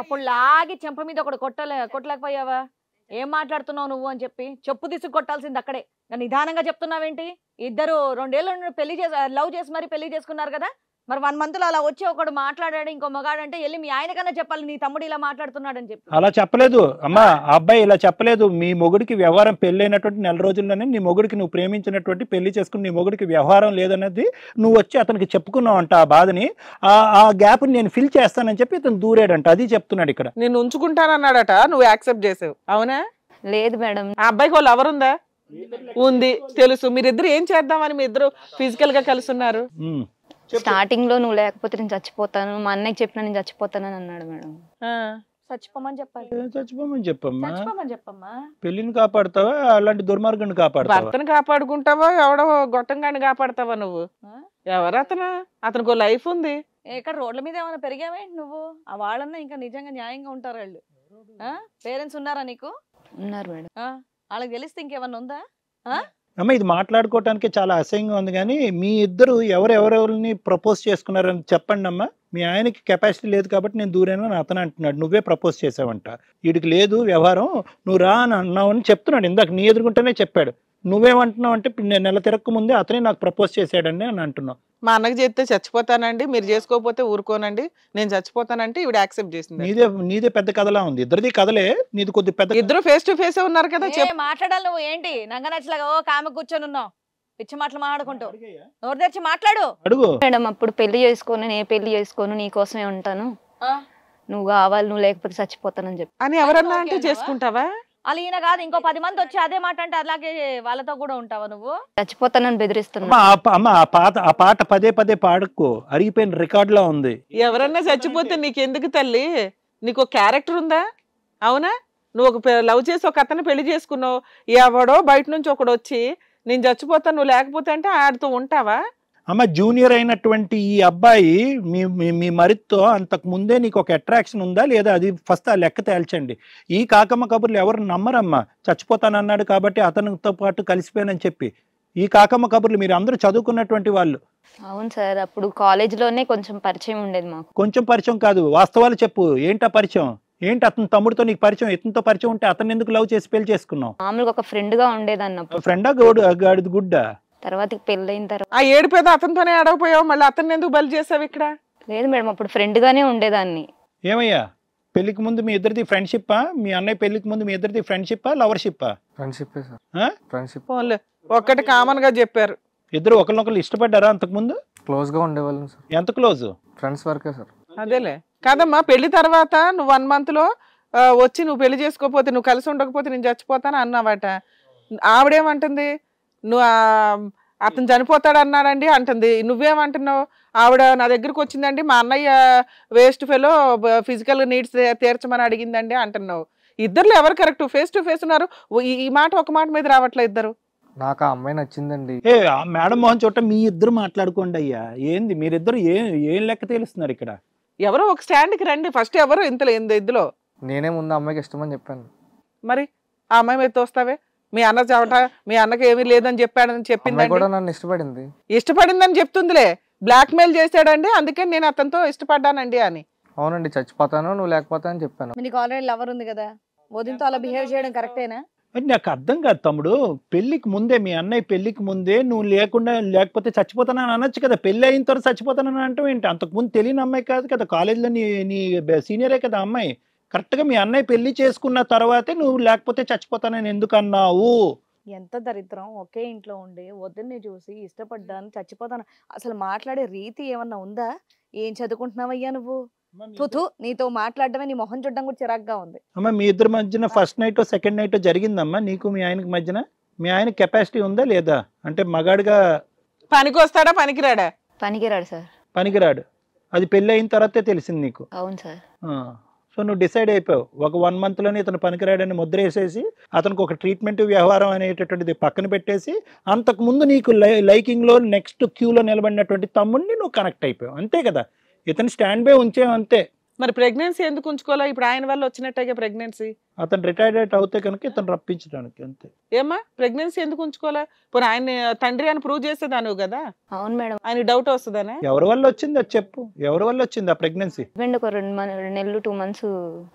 అప్పుడు లాగి చెంప మీద ఒకటి కొట్టలేకపోయావా? ఏం మాట్లాడుతున్నావు నువ్వు అని చెప్పి చెప్పు తీసుకు కొట్టాల్సింది అక్కడే. నిదానంగా చెప్తున్నావేంటి? ఇద్దరు 2 ఏళ్ళు పెళ్లి లవ్ చేసి మరి పెళ్లి చేసుకున్నారు కదా, మరి 1 month లో అలా వచ్చి ఒకడు మాట్లాడాడు, ఇంకో మగాడంటే వెళ్ళి మీ ఆయనకన్నా చెప్పాలి, నీ తమ్ముడు ఇలా మాట్లాడుతున్నాడు అని చెప్పి. అలా చెప్పలేదు అమ్మా, ఆ అబ్బాయి ఇలా చెప్పలేదు. మీ మొగుడికి వ్యవహారం పెళ్ళైనటువంటి నెల రోజుల్లోనే నీ మొగుడికి, నువ్వు ప్రేమించినటువంటి పెళ్లి చేసుకుని నీ మొగుడికి వ్యవహారం లేదన్నది నువ్వు వచ్చి అతనికి చెప్పుకున్నావు అంట. ఆ బాధని, ఆ గ్యాప్ నేను ఫిల్ చేస్తానని చెప్పి ఇతను దూరాడంట, అది చెప్తున్నాడు ఇక్కడ. నేను ఉంచుకుంటానన్నాడట, నువ్వు యాక్సెప్ట్ చేసావు, అవునా? లేదు మేడం. ఆ అబ్బాయికి వాళ్ళు ఎవరుందా? ఉంది, తెలుసు. మీరిద్దరు ఏం చేద్దామని మీ ఇద్దరు ఫిజికల్ గా కలిసి ఉన్నారు? స్టార్టింగ్ లో నువ్వు లేకపోతే నేను చచ్చిపోతాను, మా అన్నయ్యకి చెప్పినా నేను చచ్చిపోతానని అన్నాడు మేడం. చచ్చిపోమని చెప్పాలి. చచ్చిపోమని చెప్పమ్మా. పెళ్లిని కాపాడుతావా అలాంటి దుర్మార్గాన్ని కాపాడుతావా? భర్తను కాపాడుకుంటావా, ఎవడో గొట్టంగాని కాపాడుతావా నువ్వు? ఎవరు అతను? అతనికి లైఫ్ ఉంది. ఇక్కడ రోడ్ల మీద ఏమైనా పెరిగావేంటి నువ్వు? ఆ వాళ్ళన్నా ఇంకా నిజంగా న్యాయంగా ఉంటారు వాళ్ళు. పేరెంట్స్ ఉన్నారా నీకు? ఉన్నారు మేడం. వాళ్ళకి తెలిస్తే ఇంకేమన్నా ఉందా? అమ్మ ఇది మాట్లాడుకోవటానికి చాలా అసహ్యంగా ఉంది, కానీ మీ ఇద్దరు ఎవరెవరిని ప్రపోజ్ చేసుకున్నారని చెప్పండి అమ్మా. మీ ఆయనకి కెపాసిటీ లేదు కాబట్టి నేను దూరాను అని అతను అంటున్నాడు, నువ్వే ప్రపోజ్ చేసావంట. వీడికి లేదు వ్యవహారం, నువ్వు రా అని అన్నావు అని చెప్తున్నాడు. ఇందాక నీ ఎదుర్కొంటేనే చెప్పాడు. నువ్వేమంటున్నావు అంటే నేను నెల తిరక్క ముందే అతనే నాకు ప్రపోజ్ చేశాడండి అని అంటున్నావు. మా అన్నకి చెప్తే చచ్చిపోతానండి, మీరు చేసుకోకపోతే ఊరుకోనండి, నేను చచ్చిపోతానంటే ఈవిడ యాక్సెప్ట్ చేసింది. నీదే పెద్ద కథలా ఉంది. ఇద్దరిది కథలే, నీది కొద్ది పెద్ద. ఇద్దరు ఫేస్ టు ఫేస్ ఉన్నారు కదా. మాట్లాడాలి నువ్వు ఏంటి నంగ నచ్చలాగా కామె కూర్చొని ఉన్నావు, పిచ్చి మాటలు మాట్లాడుకుంటూ. నోరు తెరిచి మాట్లాడు. అడుగు మేడం, అప్పుడు పెళ్లి చేసుకోను, నేను పెళ్లి చేసుకోను, నీ కోసమే ఉంటాను, నువ్వు కావాలి, నువ్వు లేకపోతే చచ్చిపోతానని చెప్పి. అని ఎవరన్నా అంటే చేసుకుంటావా? అలా ఈయన కాదు, ఇంకో 10 మంది వచ్చి అదే మాట అంటే అలాగే వాళ్ళతో కూడా ఉంటావా నువ్వు? చచ్చిపోతానని బెదిరిస్తున్నా. అమ్మ ఆ పాట పదే పదే పాడకు, అరిగిపోయిన రికార్డ్ లో ఉంది. ఎవరన్నా చచ్చిపోతే నీకెందుకు తల్లి? నీకు క్యారెక్టర్ ఉందా? అవునా? నువ్వు ఒక లవ్ చేసి ఒక అతను పెళ్లి చేసుకున్నావు, ఎవడో బయట నుంచి ఒకడు వచ్చి నేను చచ్చిపోతాను నువ్వు లేకపోతే అంటే ఆడుతూ ఉంటావా? అమ్మ జూనియర్ అయినటువంటి ఈ అబ్బాయి మీ మరితో అంతకు ముందే నీకు ఒక అట్రాక్షన్ ఉందా లేదా? అది ఫస్ట్ ఆ లెక్క తేల్చండి. ఈ కాకమ్మ కబుర్లు ఎవరు నమ్మరమ్మా. చచ్చిపోతానన్నాడు కాబట్టి అతనితో పాటు కలిసిపోయానని చెప్పి ఈ కాకమ్మ కబుర్లు మీరు అందరూ చదువుకున్నటువంటి వాళ్ళు. అవును సార్, అప్పుడు కాలేజ్ లోనే కొంచెం పరిచయం ఉండేది మాకు. కొంచెం పరిచయం కాదు, వాస్తవాలు చెప్పు. ఏంటా పరిచయం? ఏంటి అతని తమ్ముడితో నీకు పరిచయం, ఇతనితో పరిచయం ఉంటే అతను ఎందుకు లవ్ చేసి పెళ్లి చేసుకున్నావు? మామూలుగా ఒక ఫ్రెండ్ గా ఉండేదన్నప్పుడు. ఫ్రెండా గాడిది గుడ్డా? తర్వాత పెళ్ళైన తర్వాత ఆ ఏడిపోయేది అతనితోనే అడగపోయావు, మళ్ళీ అతన్ని ఎందుకు బలి చేసావు ఇక్కడ? లేదు మేడం, అప్పుడు ఫ్రెండ్ గానే ఉండేదాన్ని. ఏమయ్యా పెళ్లికి ముందు మీ ఇద్దరిది ఫ్రెండ్షిప్పా? మీ అన్నయ్య పెళ్లికి ముందు మీ ఇద్దరిది ఫ్రెండ్షిప్పా లవర్షిప్పా? ఫ్రెండ్షిప్ సార్, ఆ? ఫ్రెండ్షిప్. ఫోన్లే ఒక్కటి కామన్ గా చెప్పారు. ఇద్దరు ఒకరినొకరు ఇష్టపడ్డారా అంతకుముందు? క్లోజ్ గా ఉండేవాళ్ళం సార్. ఎంత క్లోజ్? ఫ్రెండ్స్ వరకే సార్. అదేలే కాదమ్మా, పెళ్లి తర్వాత నువ్వు 1 month లో వచ్చి నువ్వు పెళ్లి చేసుకోకపోతే, నువ్వు కలిసి ఉండకపోతే నేను చచ్చిపోతాను అన్నావట. ఆవిడేమంటుంది? నువ్వు అతను చనిపోతాడు అన్నాడండి అంటుంది. నువ్వేమంటున్నావు? ఆవిడ నా దగ్గరకు వచ్చిందండి, మా అన్నయ్య వేస్ట్ ఫెలో ఫిజికల్ నీడ్స్ తీర్చమని అడిగిందండి అంటున్నావు. ఇద్దరులో ఎవరు కరెక్ట్? ఫేస్ టు ఫేస్ ఉన్నారు, ఈ మాట ఒక మాట మీద రావట్లే ఇద్దరు. నాకు ఆ అమ్మాయి నచ్చిందండి. మేడం మోహన్ చోట మీ ఇద్దరు మాట్లాడుకోండి అయ్యా. ఏంది మీరిద్దరు ఏం లెక్క తేలుస్తున్నారు ఇక్కడ? ఎవరో ఒక స్టాండ్కి రండి ఫస్ట్. ఎవరు ఇందులో? నేనే ముందు అమ్మాయికి ఇష్టమని చెప్పాను. మరి ఆ అమ్మాయి మీద తోస్తావే? మీ అన్న చవట, మీ అన్నకి ఏమీ లేదని చెప్పాడని చెప్పిందండి. కూడా నన్ను ఇష్టపడింది. ఇష్టపడిందని చెప్తుందిలే, బ్లాక్ మెయిల్ చేశాడండి, అందుకే నేను అతనితో ఇష్టపడ్డానండి అని. అవునండి, చచ్చిపోతాను నువ్వు లేకపోతా అని చెప్పాను. నీకు ఆల్రెడీ లవర్ ఉంది కదా, వదినతో అలా బిహేవ్ చేయడం కరెక్టేనా? నాకు అర్థం కాదు తమ్ముడు. పెళ్లికి ముందే మీ అన్నయ్య పెళ్లికి ముందే నువ్వు లేకపోతే చచ్చిపోతానని అనొచ్చు కదా. పెళ్లి అయిన తర్వాత చచ్చిపోతానని అంటావు ఏంటి? అంతకుముందు తెలియని అమ్మాయి కాదు కదా, కాలేజీలో నీ సీనియరే కదా అమ్మాయి. కరెక్ట్గా మీ అన్నయ్య పెళ్లి చేసుకున్న తర్వాతే నువ్వు లేకపోతే చచ్చిపోతానని ఎందుకు అన్నావు? ఎంత దరిద్రం! ఒకే ఇంట్లో ఉండి వద్దని చూసి ఇష్టపడ్డాను చచ్చిపోతాను. అసలు మాట్లాడే రీతి ఏమన్నా ఉందా? ఏం చదువుకుంటున్నావయ్యా నువ్వు? తుతు, నీతో మాట్లాడడమే నీ మొహం చూడడం కూడా చిరాగ్గా ఉంది. అమ్మ మీ ఇద్దరి మధ్యన ఫస్ట్ నైట్ సెకండ్ నైట్ జరిగిందమ్మా నీకు మీ ఆయనకి మధ్యన? మీ ఆయన కెపాసిటీ ఉందా లేదా? అంటే మగాడిగా పనికి వస్తాడా పనికిరాడా? పనికిరాడు సార్. పనికిరాడు. అది పెళ్లి అయిన తర్వాతే తెలిసింది నీకు? అవును సార్. సో నువ్వు డిసైడ్ అయిపోయావు ఒక 1 monthలోనే ఇతను పనికిరాడని ముద్ర వేసేసి అతనికి ఒక ట్రీట్మెంట్ వ్యవహారం అనేటటువంటిది పక్కన పెట్టేసి అంతకుముందు నీకు లైకింగ్లో నెక్స్ట్ క్యూలో నిలబడినటువంటి తమ్ముడిని నువ్వు కనెక్ట్ అయిపోయావు అంతే కదా. ఇతను స్టాండ్ బై ఉంచావు అంతే. మరి ప్రెగ్నెన్సీ ఎందుకు ఉంచుకోవాలా? ఇప్పుడు ఆయన వల్ల వచ్చినట్టే ప్రెగ్నెన్సీ. అతను రిటైర్డ్ అవుతే కనుక ఇతను రప్పించడానికి అంతే. ఏమ్మా ప్రెగ్నెన్సీ ఎందుకు ఉంచుకోవాలా? పోనీ ఆయన తండ్రి అని ప్రూవ్ చేసేదాను కదా. అవును మేడం. ఆయన డౌట్ వస్తుందనే. ఎవరి వల్ల వచ్చింది అది చెప్పు. ఎవరి వల్ల వచ్చింది ఆ ప్రెగ్నెన్సీ? ఒక 2 నెలలు 2 months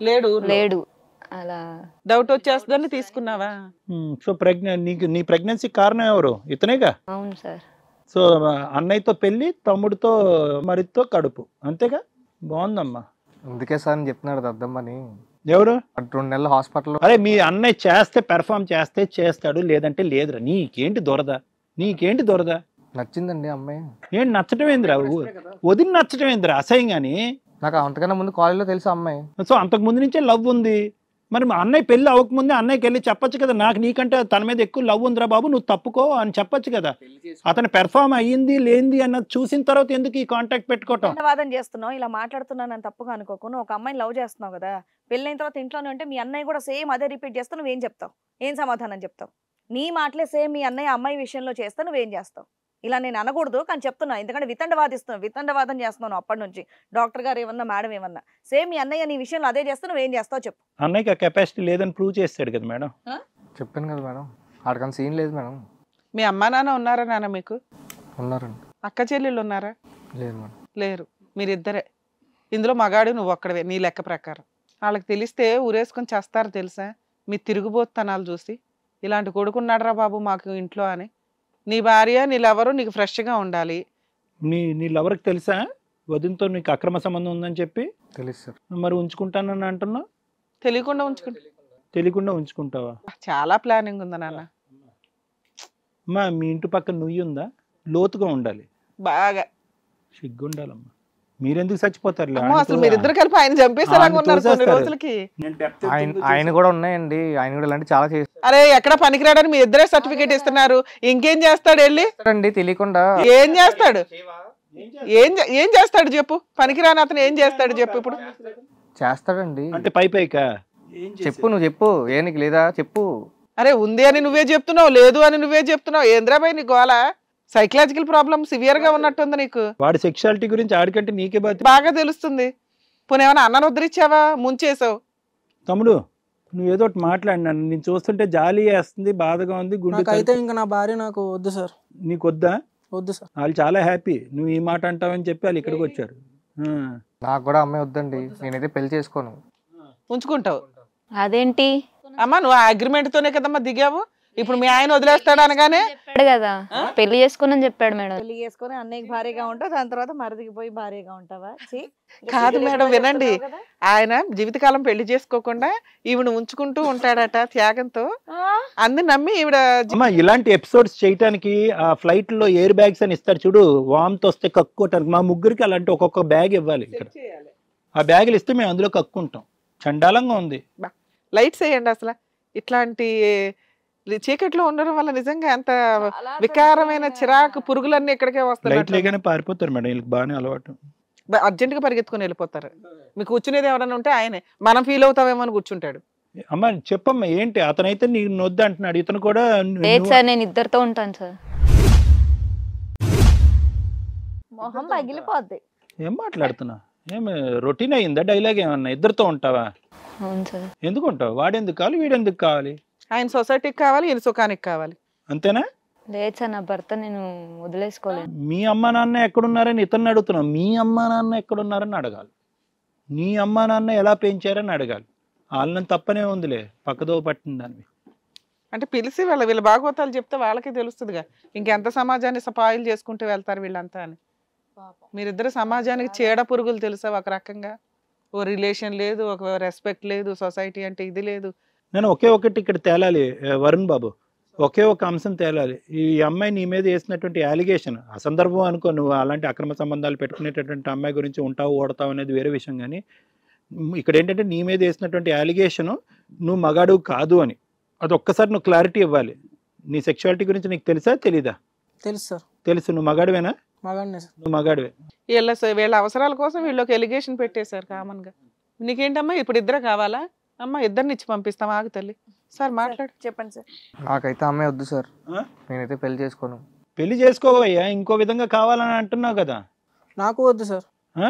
లేడు అలా డౌట్ వచ్చేస్తుందని తీసుకున్నావా? సో నీ ప్రెగ్నెన్సీ కారణం ఎవరు? ఇతనేగా. అవును సార్. సో అన్నయ్యతో పెళ్లి, తమ్ముడితో మరితో కడుపు అంతేగా. బాగుందమ్మా. అందుకే సార్ అని చెప్తున్నాడు దద్దమ్మని. ఎవరు? 2 నెలలు హాస్పిటల్లో. అరే మీ అన్నయ్య చేస్తే పెర్ఫామ్ చేస్తే చేస్తాడు, లేదంటే లేదురా. నీకేంటి దొరద? నచ్చిందండి అమ్మాయి. ఏంటి నచ్చటం ఏందిరా? వదిలి నచ్చటం ఏందిరా అసహ్యంగాని? నాకు అంతకన్నా ముందు కాలేజీలో తెలుసు అమ్మాయి. సో అంతకు ముందు నుంచే లవ్ ఉంది. మరి మా అన్నయ్య పెళ్లి అవ్వకముందే అన్నయ్యకి వెళ్ళి చెప్పొచ్చు కదా, నాకు నీకంటే తన మీద ఎక్కువ లవ్ ఉందిరా బాబు, నువ్వు తప్పుకో అని చెప్పొచ్చు కదా. అతను పెర్ఫామ్ అయ్యింది లేనిది అన్నది చూసిన తర్వాత ఎందుకు ఈ కాంటాక్ట్ పెట్టుకోవటం? వాదన చేస్తున్నావు, ఇలా మాట్లాడుతున్నాను అని తప్పుగా అనుకోకు. నువ్వు ఒక అమ్మాయిని లవ్ చేస్తున్నావు కదా, పెళ్ళైన తర్వాత ఇంట్లోనే ఉంటే మీ అన్నయ్య కూడా సేమ్ అదే రిపీట్ చేస్తావు, నువ్వేం చెప్తావు? ఏం సమాధానం చెప్తావు? నీ మాటలే సేమ్ మీ అన్నయ్య అమ్మాయి విషయంలో చేస్తా, నువ్వేం చేస్తావు? ఇలా నేను అనకూడదు కానీ చెప్తున్నా, ఎందుకంటే వితండవాదం చేస్తున్నాను అప్పటి నుంచి. డాక్టర్ గారు ఏమన్నా, మేడం ఏమన్నా, సేమ్ మీ అన్నయ్య నీ విషయంలో అదే చేస్తా, నువ్వేం చేస్తావు చెప్పు. అన్నయ్యకి ఆ కెపాసిటీ లేదని ప్రూవ్ చేస్తాడు కదా మేడం. చెప్పాను కదా మేడం, ఆడకని సీన్ లేదు మేడం. మీ అమ్మా నాన్న ఉన్నారా నాన్న మీకు? ఉన్నారండి. అక్క చెల్లెళ్ళు ఉన్నారా? లేదు మేడం. లేరు. మీరిద్దరే. ఇందులో మగాడు నువ్వు ఒక్కడవే నీ లెక్క ప్రకారం. వాళ్ళకి తెలిస్తే ఊరేసుకొని చేస్తారు తెలుసా, మీ తిరుగుబోతనాలు చూసి. ఇలాంటి కొడుకున్నాడరా బాబు మాకు ఇంట్లో అని. నీ భార్య నీ లవరు నీకు ఫ్రెష్గా ఉండాలి. నీ లవర్కి తెలుసా వదినతో నీకు అక్రమ సంబంధం ఉందని చెప్పి? తెలుసు సార్. మరి ఉంచుకుంటానని అంటున్నావు? తెలియకుండా ఉంచుకుంటావా? చాలా ప్లానింగ్ ఉందా నాన్న? అమ్మా మీ ఇంటి పక్కన నుయ్యి ఉందా? లోతుగా ఉండాలి, బాగా సిగ్గుండాలమ్మా. మీరెందుకు చచ్చిపోతారు? అసలు మీరిద్దరు కలిపి ఆయన చంపేసేలా ఉన్నారు కొన్ని రోజులకి. ఆయన కూడా ఉన్నాయండి, ఆయన కూడా ఇలాంటి చాలా చేస్తారు. అరే ఎక్కడ పనికిరాడని మీ ఇద్దరే సర్టిఫికేట్ ఇస్తున్నారు, ఇంకేం చేస్తాడు వెళ్ళి? తెలియకుండా ఏం చేస్తాడు? ఏం చేస్తాడు చెప్పు? పనికిరాని అతను ఏం చేస్తాడు చెప్పు? ఇప్పుడు చేస్తాడండి. అంటే పైకా చెప్పు, నువ్వు చెప్పు. ఏ నీకు లేదా చెప్పు. అరే ఉంది అని నువ్వే చెప్తున్నావు, లేదు అని నువ్వే చెప్తున్నావు. ఏంద్రాబాయ్ నీ గోల? సైకలాజికల్ ప్రాబ్లం సివియర్ గా ఉన్నట్టుంది నీకు. వాడి సెక్షువాలిటీ గురించి ఆడికంటే నీకే బాగా తెలుస్తుంది. పోనీ ఏమైనా అన్నను ఉద్ధరించావా? ముంచేసావు. తమ్ముడు నువ్వు ఏదో ఒకటి మాట్లాడినాను, నేను చూస్తుంటే జాలి వేస్తుంది, బాధగా ఉంది. అయితే ఇంకా నా భార్య నాకు వద్దు సార్. నీకు వద్దా? వద్దు సార్. వాళ్ళు చాలా హ్యాపీ నువ్వు ఈ మాట అంటావని చెప్పి వాళ్ళు ఇక్కడికి వచ్చారు. నాకు కూడా అమ్మాయి వద్దండి, నేనైతే పెళ్లి చేసుకోను. ఉంచుకుంటావు. అదేంటి అమ్మా నువ్వు ఆ అగ్రిమెంట్ తోనే కదమ్మా దిగావు. ఇప్పుడు మీ ఆయన వదిలేస్తాడు అనగానే చెప్పాడు కదా పెళ్లి చేసుకోనని చెప్పాడు మేడం. పెళ్లి చేసుకొని అన్నయ్యకి భార్యగా ఉంటావు, దాని తర్వాత మరిదికి పోయి భార్యగా ఉంటావా? ఛీ, ఇంకా కాదు సిగ్గు మేడం, లేకుండా వినండి. చెప్తున్నావు కదా. ఆయన జీవితకాలం పెళ్లి చేసుకోకుండా ఈవిడ ఉంచుకుంటూ ఉంటాడట త్యాగంతో. అందు నమ్మి ఈవిడ అమ్మా ఇలాంటి ఎపిసోడ్స్ చేయడానికి ఆ ఫ్లైట్ లో ఎయిర్ బ్యాగ్స్ అని ఇస్తారు చూడు, వామ్తో వస్తే కక్కుకోవటానికి. మా ముగ్గురికి అలాంటి ఒక్కొక్క బ్యాగ్ ఇవ్వాలి ఇక్కడ. ఆ బ్యాగులు ఇస్తే మేము అందులో కక్కుంటాం. చండాలంగా ఉంది. లైట్స్ వేయండి. అసలు ఇట్లాంటి చీకట్లో ఉండడం వల్ల నిజంగా ఎంత వికారమైన చిరాకు పురుగులన్నీ ఇక్కడికే లైట్ వస్తాయి. లేగానే పారిపోతారు మేడం, వీళ్ళకి బాగానే అలవాటు. అర్జెంట్ గా పరిగెత్తుకుని వెళ్ళిపోతారు. మీకు కూర్చునేది ఎవరైనా ఉంటే ఆయనే, మనం ఫీల్ అవుతామేమో అని కూర్చుంటాడు. అమ్మ చెప్పమ్మా ఏంటి? అతనైతే నీకు నొద్దు అంటున్నాడు, ఇతను కూడా లేదు సార్ నేను ఇద్దరితో ఉంటాను సార్. మొహం పగిలిపోద్ది. ఏం మాట్లాడుతున్నా? ఏమి రొటీన్ అయిందా? డైలాగ్ ఏమన్నా? ఇద్దరితో ఉంటావా? అవును సార్. ఎందుకు ఉంటావు? వాడెందుకు కావాలి, వీడెందుకు కావాలి? ఆయన సొసైటీకి కావాలి, ఈయన సుఖానికి కావాలి. అంతేనా? లేదు సార్ నా భర్త నేను వదిలేసుకోలేను. మీ అమ్మ నాన్న ఎక్కడున్నారని ఇతన్ని అడుగుతున్నావు. మీ అమ్మ నాన్న ఎక్కడున్నారని అడగాలి. నీ అమ్మ నాన్న ఎలా పెంచారని అడగాలి. వాళ్ళని తప్పనే ఉందిలే, పక్కదో పట్టింది దాన్ని. అంటే పిలిచి వీళ్ళ భాగవతాలు చెప్తే వాళ్ళకి తెలుస్తుందిగా ఇంకెంత సమాజాన్ని స్పాయిల్ చేసుకుంటూ వెళ్తారు వీళ్ళంతా అని. మీరిద్దరు సమాజానికి చీడ పురుగులు తెలుసా? ఒక రకంగా ఓ రిలేషన్ లేదు, ఒక రెస్పెక్ట్ లేదు, సొసైటీ అంటే ఇది లేదు. నేను ఒకే ఒకటి ఇక్కడ తేలాలి వరుణ్ బాబు, ఒకే ఒక అంశం తేలాలి. ఈ అమ్మాయి నీ మీద వేసినటువంటి అలిగేషన్ అసందర్భం అనుకో, నువ్వు అలాంటి అక్రమ సంబంధాలు పెట్టుకునేటటువంటి అమ్మాయి గురించి ఉంటావు ఓడతావు అనేది వేరే విషయం. కానీ ఇక్కడ ఏంటంటే నీ మీద వేసినటువంటి అలిగేషను నువ్వు మగాడు కాదు అని, అది ఒక్కసారి నువ్వు క్లారిటీ ఇవ్వాలి. నీ సెక్షువాలిటీ గురించి నీకు తెలుసా తెలీదా? తెలుసు సార్. తెలుసు. నువ్వు మగాడివేనా? మగాడినే సార్. నువ్వు మగాడివే. వీళ్ళ అవసరాల కోసం వీళ్ళకి ఎలిగేషన్ పెట్టేశారు కామన్ గా. నీకేంటమ్మా ఇప్పుడు ఇద్దరు కావాలా? అమ్మ ఇద్దరిని ఇచ్చి పంపిస్తాం, ఆగు తల్లి. సార్ మాట్లాడు. చెప్పండి సార్. నాకైతే అమ్మాయి వద్దు సార్. ఆ? నేనైతే పెళ్లి చేసుకోను. పెళ్లి చేసుకోవయ్యా, ఇంకో విధంగా కావాలని అంటున్నావు కదా. నాకు వద్దు సార్. ఆ?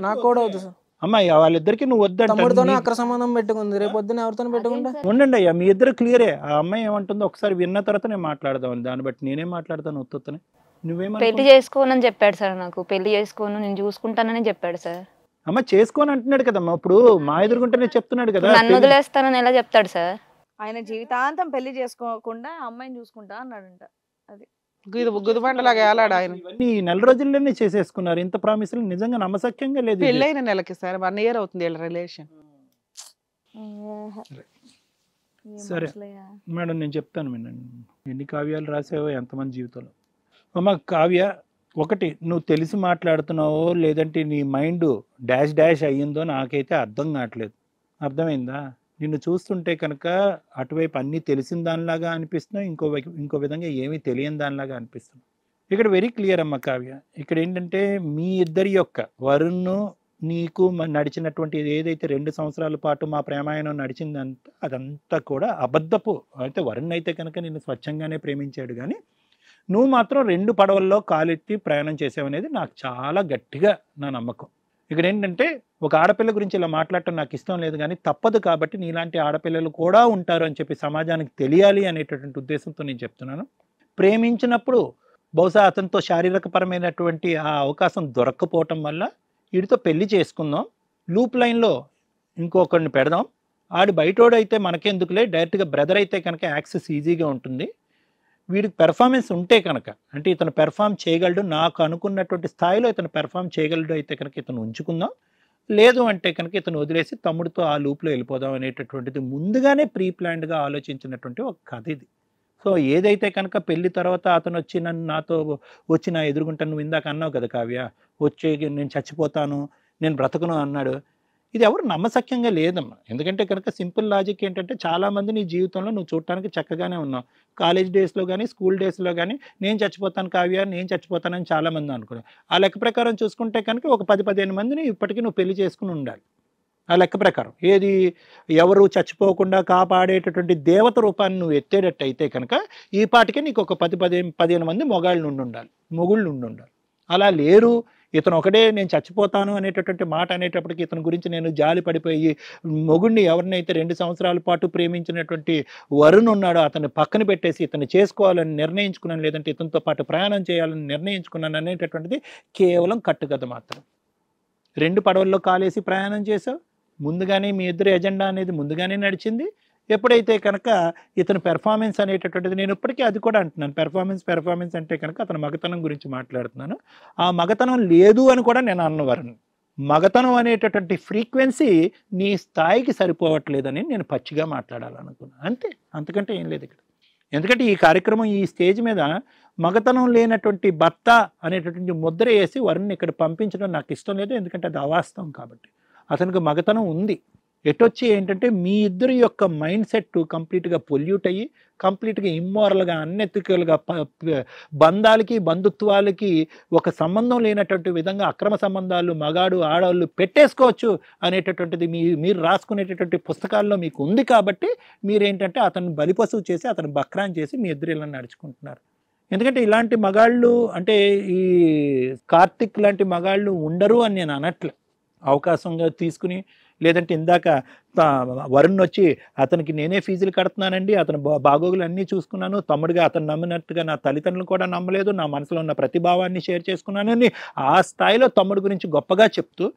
నాకు కూడా వద్దు సార్. అమ్మాయి వాళ్ళిద్దరికి నువ్వు తమ్ముడితోనే వద్దంటే అక్ర సంబంధం పెట్టుకుంది, రేపు పొద్దున ఎవరితో పెట్టుకుంటా? ఉండండి అయ్యా, మీ ఇద్దరు క్లియరే. ఆ అమ్మాయి ఏమంటుందో ఒకసారి విన్న తర్వాత నేను మాట్లాడదాం. దాన్ని బట్టి నేనేం మాట్లాడతాను ఉత్తనే. నువ్వేమన్నా పెళ్లి చేసుకోనని చెప్పాడు సార్. నాకు పెళ్లి చేసుకోను నేను చూసుకుంటానని చెప్పాడు సార్. అమ్మ చేసుకోని అంటున్నాడు కదమ్మా. ఇప్పుడు మా ఎదురుకుంటేనే చెప్తున్నాడు కదా. నన్ను వదిలేస్తానని ఎలా చెప్తాడు సార్? ఆయన జీవితాంతం పెళ్లి చేసుకోకుండా అమ్మాయిని చూసుకుంటా అన్నాడంట. అది గుదిబండలాగా ఏలాడు ఆయన. ఇవన్నీ ఈ నెల రోజుల్లోనే చేసేసుకున్నారు. ఇంత ప్రామిసులు నిజంగా నమ్మసక్యంగా లేదు. ఇది. పెళ్ళైన నెలకి సార్ 1 year అవుతుంది వీళ్ళ రిలేషన్. సరే మేడం, నేను చెప్తాను వినండి. ఎన్ని కావ్యాలు రాసావో ఎంతమంది జీవితంలో. అమ్మ కావ్య, ఒకటి నువ్వు తెలిసి మాట్లాడుతున్నావో లేదంటే నీ మైండ్ డాష్ డాష్ అయ్యిందో నాకైతే అర్థం కావట్లేదు. అర్థమైందా? నిన్ను చూస్తుంటే కనుక అటువైపు అన్నీ తెలిసిన దానిలాగా అనిపిస్తున్నావు, ఇంకో విధంగా ఏమీ తెలియని దానిలాగా అనిపిస్తున్నావు. ఇక్కడ వెరీ క్లియర్ అమ్మ కావ్య. ఇక్కడ ఏంటంటే మీ ఇద్దరి యొక్క వరుణ్ నీకు నడిచినటువంటి ఏదైతే 2 సంవత్సరాల పాటు మా ప్రేమాయణం నడిచిందంతా అదంతా కూడా అబద్ధపు. అయితే వరుణ్ అయితే కనుక నిన్ను స్వచ్ఛంగానే ప్రేమించాడు, కానీ నువ్వు మాత్రం 2 పడవల్లో కాలెత్తి ప్రయాణం చేసావనేది నాకు చాలా గట్టిగా నా నమ్మకం. ఇక్కడ ఏంటంటే ఒక ఆడపిల్ల గురించి ఇలా మాట్లాడటం నాకు ఇష్టం లేదు, కానీ తప్పదు కాబట్టి నీలాంటి ఆడపిల్లలు కూడా ఉంటారు అని చెప్పి సమాజానికి తెలియాలి అనేటటువంటి ఉద్దేశంతో నేను చెప్తున్నాను. ప్రేమించినప్పుడు బహుశా అతనితో శారీరకపరమైనటువంటి ఆ అవకాశం దొరక్కపోవటం వల్ల వీడితో పెళ్లి చేసుకుందాం, లూప్ లైన్లో ఇంకొకరిని పెడదాం, ఆడు బయటోడైతే మనకెందుకులే, డైరెక్ట్గా బ్రదర్ అయితే కనుక యాక్సెస్ ఈజీగా ఉంటుంది, వీడికి పెర్ఫార్మెన్స్ ఉంటే కనుక, అంటే ఇతను పెర్ఫామ్ చేయగలడు, నాకు అనుకున్నటువంటి స్థాయిలో ఇతను పెర్ఫామ్ చేయగలడు అయితే కనుక ఇతను ఉంచుకుందాం, లేదు అంటే కనుక ఇతను వదిలేసి తమ్ముడితో ఆ లూప్లో వెళ్ళిపోదాం అనేటటువంటిది ముందుగానే ప్రీ ప్లాన్డ్గా ఆలోచించినటువంటి ఒక కథ ఇది. సో ఏదైతే కనుక పెళ్లి తర్వాత అతను వచ్చి నాతో వచ్చి నా ఎదురుగుంటాను, నువ్వు ఇందాక అన్నావు కదా కావ్య, వచ్చి నేను చచ్చిపోతాను నేను బ్రతకను అన్నాడు. ఇది ఎవరు నమ్మసక్యంగా లేదమ్మా. ఎందుకంటే కనుక సింపుల్ లాజిక్ ఏంటంటే చాలామంది నీ జీవితంలో నువ్వు చూడటానికి చక్కగానే ఉన్నావు. కాలేజ్ డేస్లో కానీ స్కూల్ డేస్లో కానీ నేను చచ్చిపోతాను కావ్య, నేను చచ్చిపోతానని చాలామంది అనుకున్నావు. ఆ లెక్క ప్రకారం చూసుకుంటే కనుక ఒక 10-15 మందిని ఇప్పటికీ నువ్వు పెళ్లి చేసుకుని ఉండాలి. ఆ లెక్క ప్రకారం ఏది ఎవరు చచ్చిపోకుండా కాపాడేటటువంటి దేవత రూపాన్ని నువ్వు ఎత్తేటట్టు అయితే కనుక ఈ పాటికే నీకు ఒక 10-15 మంది మొగుళ్ళు ఉండి ఉండాలి. అలా లేరు. ఇతను ఒకడే నేను చచ్చిపోతాను అనేటటువంటి మాట అనేటప్పటికి ఇతని గురించి నేను జాలి పడిపోయి మొగుడిని ఎవరినైతే 2 సంవత్సరాల పాటు ప్రేమించినటువంటి వరుణ్ ఉన్నాడో అతన్ని పక్కన పెట్టేసి ఇతను చేసుకోవాలని నిర్ణయించుకున్నాను, లేదంటే ఇతనితో పాటు ప్రయాణం చేయాలని నిర్ణయించుకున్నాను అనేటటువంటిది కేవలం కట్టుకథ మాత్రం. 2 పడవల్లో కాలేసి ప్రయాణం చేసావు, ముందుగానే మీ ఇద్దరు ఎజెండా అనేది ముందుగానే నడిచింది. ఎప్పుడైతే కనుక ఇతను పెర్ఫార్మెన్స్ అనేటటువంటిది, నేను ఇప్పటికీ అది కూడా అంటున్నాను, పెర్ఫార్మెన్స్ అంటే కనుక అతను మగతనం గురించి మాట్లాడుతున్నాను. ఆ మగతనం లేదు అని కూడా నేను అన్నవారు. మగతనం అనేటటువంటి ఫ్రీక్వెన్సీ నీ స్థాయికి సరిపోవట్లేదని నేను పచ్చిగా మాట్లాడాలనుకున్నాను, అంతే, అంతకంటే ఏం లేదు ఇక్కడ. ఎందుకంటే ఈ కార్యక్రమం ఈ స్టేజ్ మీద మగతనం లేనటువంటి భర్త అనేటటువంటి ముద్ర వేసి వరుణ్ని ఇక్కడ పంపించడం నాకు ఇష్టం లేదు. ఎందుకంటే అది అవాస్తవం కాబట్టి. అతనికి మగతనం ఉంది. ఎటొచ్చి ఏంటంటే మీ ఇద్దరి యొక్క మైండ్ సెట్ కంప్లీట్గా పొల్యూట్ అయ్యి, కంప్లీట్గా ఇమ్మోరల్గా, అన్ఎథికల్గా, బంధాలకి బంధుత్వాలకి ఒక సంబంధం లేనటువంటి విధంగా అక్రమ సంబంధాలు మగాడు ఆడవాళ్ళు పెట్టేసుకోవచ్చు అనేటటువంటిది మీరు రాసుకునేటటువంటి పుస్తకాల్లో మీకు ఉంది. కాబట్టి మీరేంటంటే అతను బలిపశువు చేసి, అతను బక్రాన్ చేసి మీ ఇద్దరు ఇలా నడుచుకుంటున్నారు. ఎందుకంటే ఇలాంటి మగాళ్ళు అంటే ఈ కార్తిక్ లాంటి మగాళ్ళు ఉండరు అని నేను అనట్లే. అవకాశంగా తీసుకుని, లేదంటే ఇందాక వరుణ్ వచ్చి అతనికి నేనే ఫీజులు కడుతున్నానండి, అతను బాగోగులు అన్నీ చూసుకున్నాను, తమ్ముడిగా అతను నమ్మినట్టుగా నా తల్లిదండ్రులు కూడా నమ్మలేదు, నా మనసులో ఉన్న ప్రతిభావాన్ని షేర్ చేసుకున్నాను అని ఆ స్థాయిలో తమ్ముడి గురించి గొప్పగా చెప్తూ,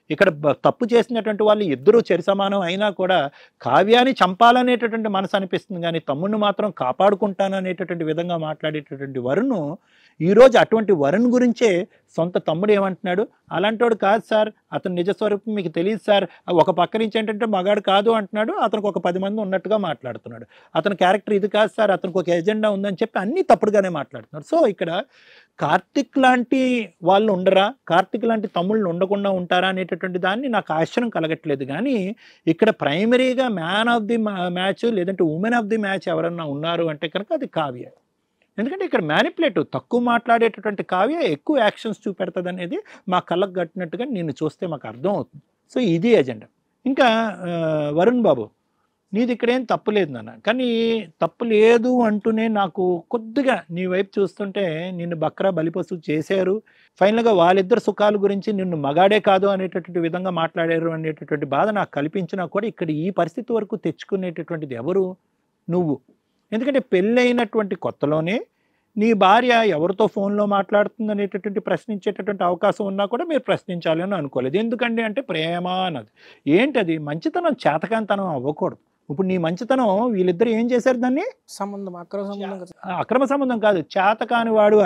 ఇక్కడ తప్పు చేసినటువంటి వాళ్ళు ఇద్దరూ చెరి సమానం అయినా కూడా కావ్యాన్ని చంపాలనేటటువంటి మనసు అనిపిస్తుంది, కానీ తమ్ముడిని మాత్రం కాపాడుకుంటాననేటటువంటి విధంగా మాట్లాడేటటువంటి వరుణ్ ఈరోజు అటువంటి వరుణ్ గురించే సొంత తమ్ముడు ఏమంటున్నాడు, అలాంటోడు కాదు సార్, అతను నిజస్వరూపం మీకు తెలియదు సార్, ఒక పక్క నుంచి ఏంటంటే మగాడు కాదు అంటున్నాడు, అతనికి ఒక 10 మంది ఉన్నట్టుగా మాట్లాడుతున్నాడు, అతని క్యారెక్టర్ ఇది కాదు సార్, అతనికి ఒక ఎజెండా ఉందని చెప్పి అన్నీ తప్పుడుగానే మాట్లాడుతున్నాడు. సో ఇక్కడ కార్తిక్ లాంటి వాళ్ళు ఉండరా, కార్తిక్ లాంటి తమ్ముళ్ళు ఉండకుండా ఉంటారా అనేటటువంటి దాన్ని నాకు ఆశ్చర్యం కలగట్లేదు. కానీ ఇక్కడ ప్రైమరీగా మ్యాన్ ఆఫ్ ది మ్యాచ్ లేదంటే ఉమెన్ ఆఫ్ ది మ్యాచ్ ఎవరన్నా ఉన్నారు అంటే కనుక అది కావ్య. ఎందుకంటే ఇక్కడ మ్యానిపులేటివ్, తక్కువ మాట్లాడేటటువంటి కావ్య ఎక్కువ యాక్షన్స్ చూపెడుతుంది అనేది మా కళ్ళకు కట్టినట్టుగా నిన్ను చూస్తే మాకు అర్థం అవుతుంది. సో ఇది ఎజెండా. ఇంకా వరుణ్ బాబు, నీది ఇక్కడేం తప్పు లేదు నాన్న, కానీ తప్పు లేదు అంటూనే నాకు కొద్దిగా నీ వైపు చూస్తుంటే నిన్ను బక్రా బలిపశువు చేశారు, ఫైనల్గా వాళ్ళిద్దరు సుఖాల గురించి నిన్ను మగాడే కాదు అనేటటువంటి విధంగా మాట్లాడారు అనేటటువంటి బాధ నాకు కల్పించినా కూడా ఇక్కడ ఈ పరిస్థితి వరకు తెచ్చుకునేటటువంటిది ఎవరు? నువ్వు. ఎందుకంటే పెళ్ళైనటువంటి కొత్తలోనే నీ భార్య ఎవరితో ఫోన్లో మాట్లాడుతుంది అనేటటువంటి ప్రశ్నించేటటువంటి అవకాశం ఉన్నా కూడా మీరు ప్రశ్నించాలి అని అనుకోలేదు. ఎందుకండి అంటే ప్రేమ అన్నది ఏంటది, మంచితనం చేతకాంతనం అవ్వకూడదు. ఇప్పుడు నీ మంచితనం వీళ్ళిద్దరు ఏం చేశారు, దాన్ని సంబంధం అక్రమ సంబంధం కాదు, చేతకాని వాడు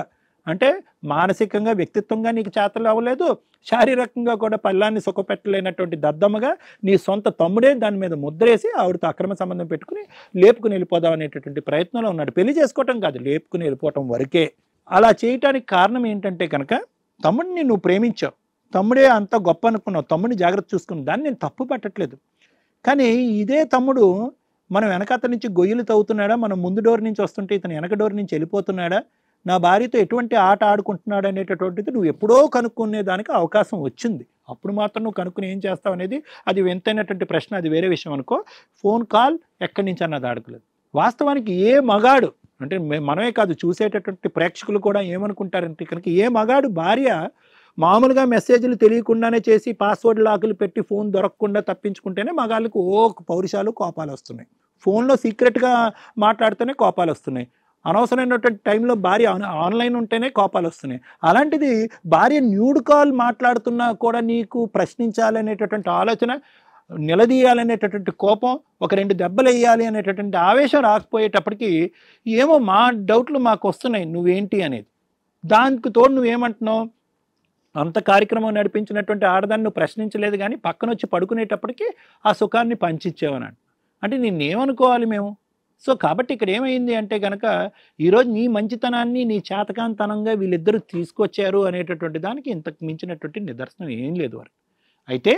అంటే మానసికంగా వ్యక్తిత్వంగా నీకు చేతలు అవ్వలేదు, శారీరకంగా కూడా పల్లాన్ని సుఖపెట్టలేనటువంటి దద్దమ్మగా నీ సొంత తమ్ముడే దాని మీద ముద్రేసి ఆవిడతో అక్రమ సంబంధం పెట్టుకుని లేపుకుని వెళ్ళిపోదాం అనేటటువంటి ప్రయత్నంలో ఉన్నాడు. పెళ్లి చేసుకోవటం కాదు, లేపుకుని వెళ్ళిపోవటం వరకే. అలా చేయటానికి కారణం ఏంటంటే కనుక తమ్ముడిని నువ్వు ప్రేమించావు, తమ్ముడే అంత గొప్ప అనుకున్నావు, తమ్ముడిని జాగ్రత్త చూసుకుని, దాన్ని నేను తప్పు పట్టట్లేదు. కానీ ఇదే తమ్ముడు మనం వెనకత నుంచి గొయ్యలు తవ్వుతున్నాడా, మనం ముందు డోర్ నుంచి వస్తుంటే ఇతను వెనక డోర్ నుంచి వెళ్ళిపోతున్నాడా, నా భార్యతో ఎటువంటి ఆట ఆడుకుంటున్నాడు అనేటటువంటిది నువ్వు ఎప్పుడో కనుక్కునే దానికి అవకాశం వచ్చింది. అప్పుడు మాత్రం నువ్వు కనుక్కుని ఏం చేస్తావు అనేది అది వింతైనటువంటి ప్రశ్న, అది వేరే విషయం అనుకో. ఫోన్ కాల్ ఎక్కడి నుంచి అన్నది అడగలేదు. వాస్తవానికి ఏ మగాడు అంటే మనమే కాదు చూసేటటువంటి ప్రేక్షకులు కూడా ఏమనుకుంటారంటే కనుక ఏ మగాడు భార్య మామూలుగా మెసేజ్లు తెలియకుండానే చేసి పాస్వర్డ్ లాకులు పెట్టి ఫోన్ దొరకకుండా తప్పించుకుంటేనే మగాళ్ళకు పౌరుషాలు కోపాలు వస్తున్నాయి, ఫోన్లో సీక్రెట్గా మాట్లాడితేనే కోపాలు వస్తున్నాయి, అనవసరమైనటువంటి టైంలో భార్య ఆన్లైన్ ఉంటేనే కోపాలు వస్తున్నాయి. అలాంటిది భార్య న్యూడ్ కాల్ మాట్లాడుతున్నా కూడా నీకు ప్రశ్నించాలనేటటువంటి ఆలోచన, నిలదీయాలనేటటువంటి కోపం, ఒక 2 దెబ్బలు వేయాలి అనేటటువంటి ఆవేశం రాకపోయేటప్పటికి ఏమో మా డౌట్లు మాకు వస్తున్నాయి నువ్వేంటి అనేది. దానికి తోడు నువ్వేమంటున్నావు, అంత కార్యక్రమం నడిపించినటువంటి ఆడదాన్ని నువ్వు ప్రశ్నించలేదు, కానీ పక్కన వచ్చి పడుకునేటప్పటికీ ఆ సుఖాన్ని పంచిచ్చావని అంటే నిన్నేమనుకోవాలి మేము. సో కాబట్టి ఇక్కడ ఏమైంది అంటే కనుక ఈరోజు నీ మంచితనాన్ని నీ చేతకాంతనంగా వీళ్ళిద్దరూ తీసుకొచ్చారు అనేటటువంటి దానికి ఇంతకు మించినటువంటి నిదర్శనం ఏం లేదు వారు. అయితే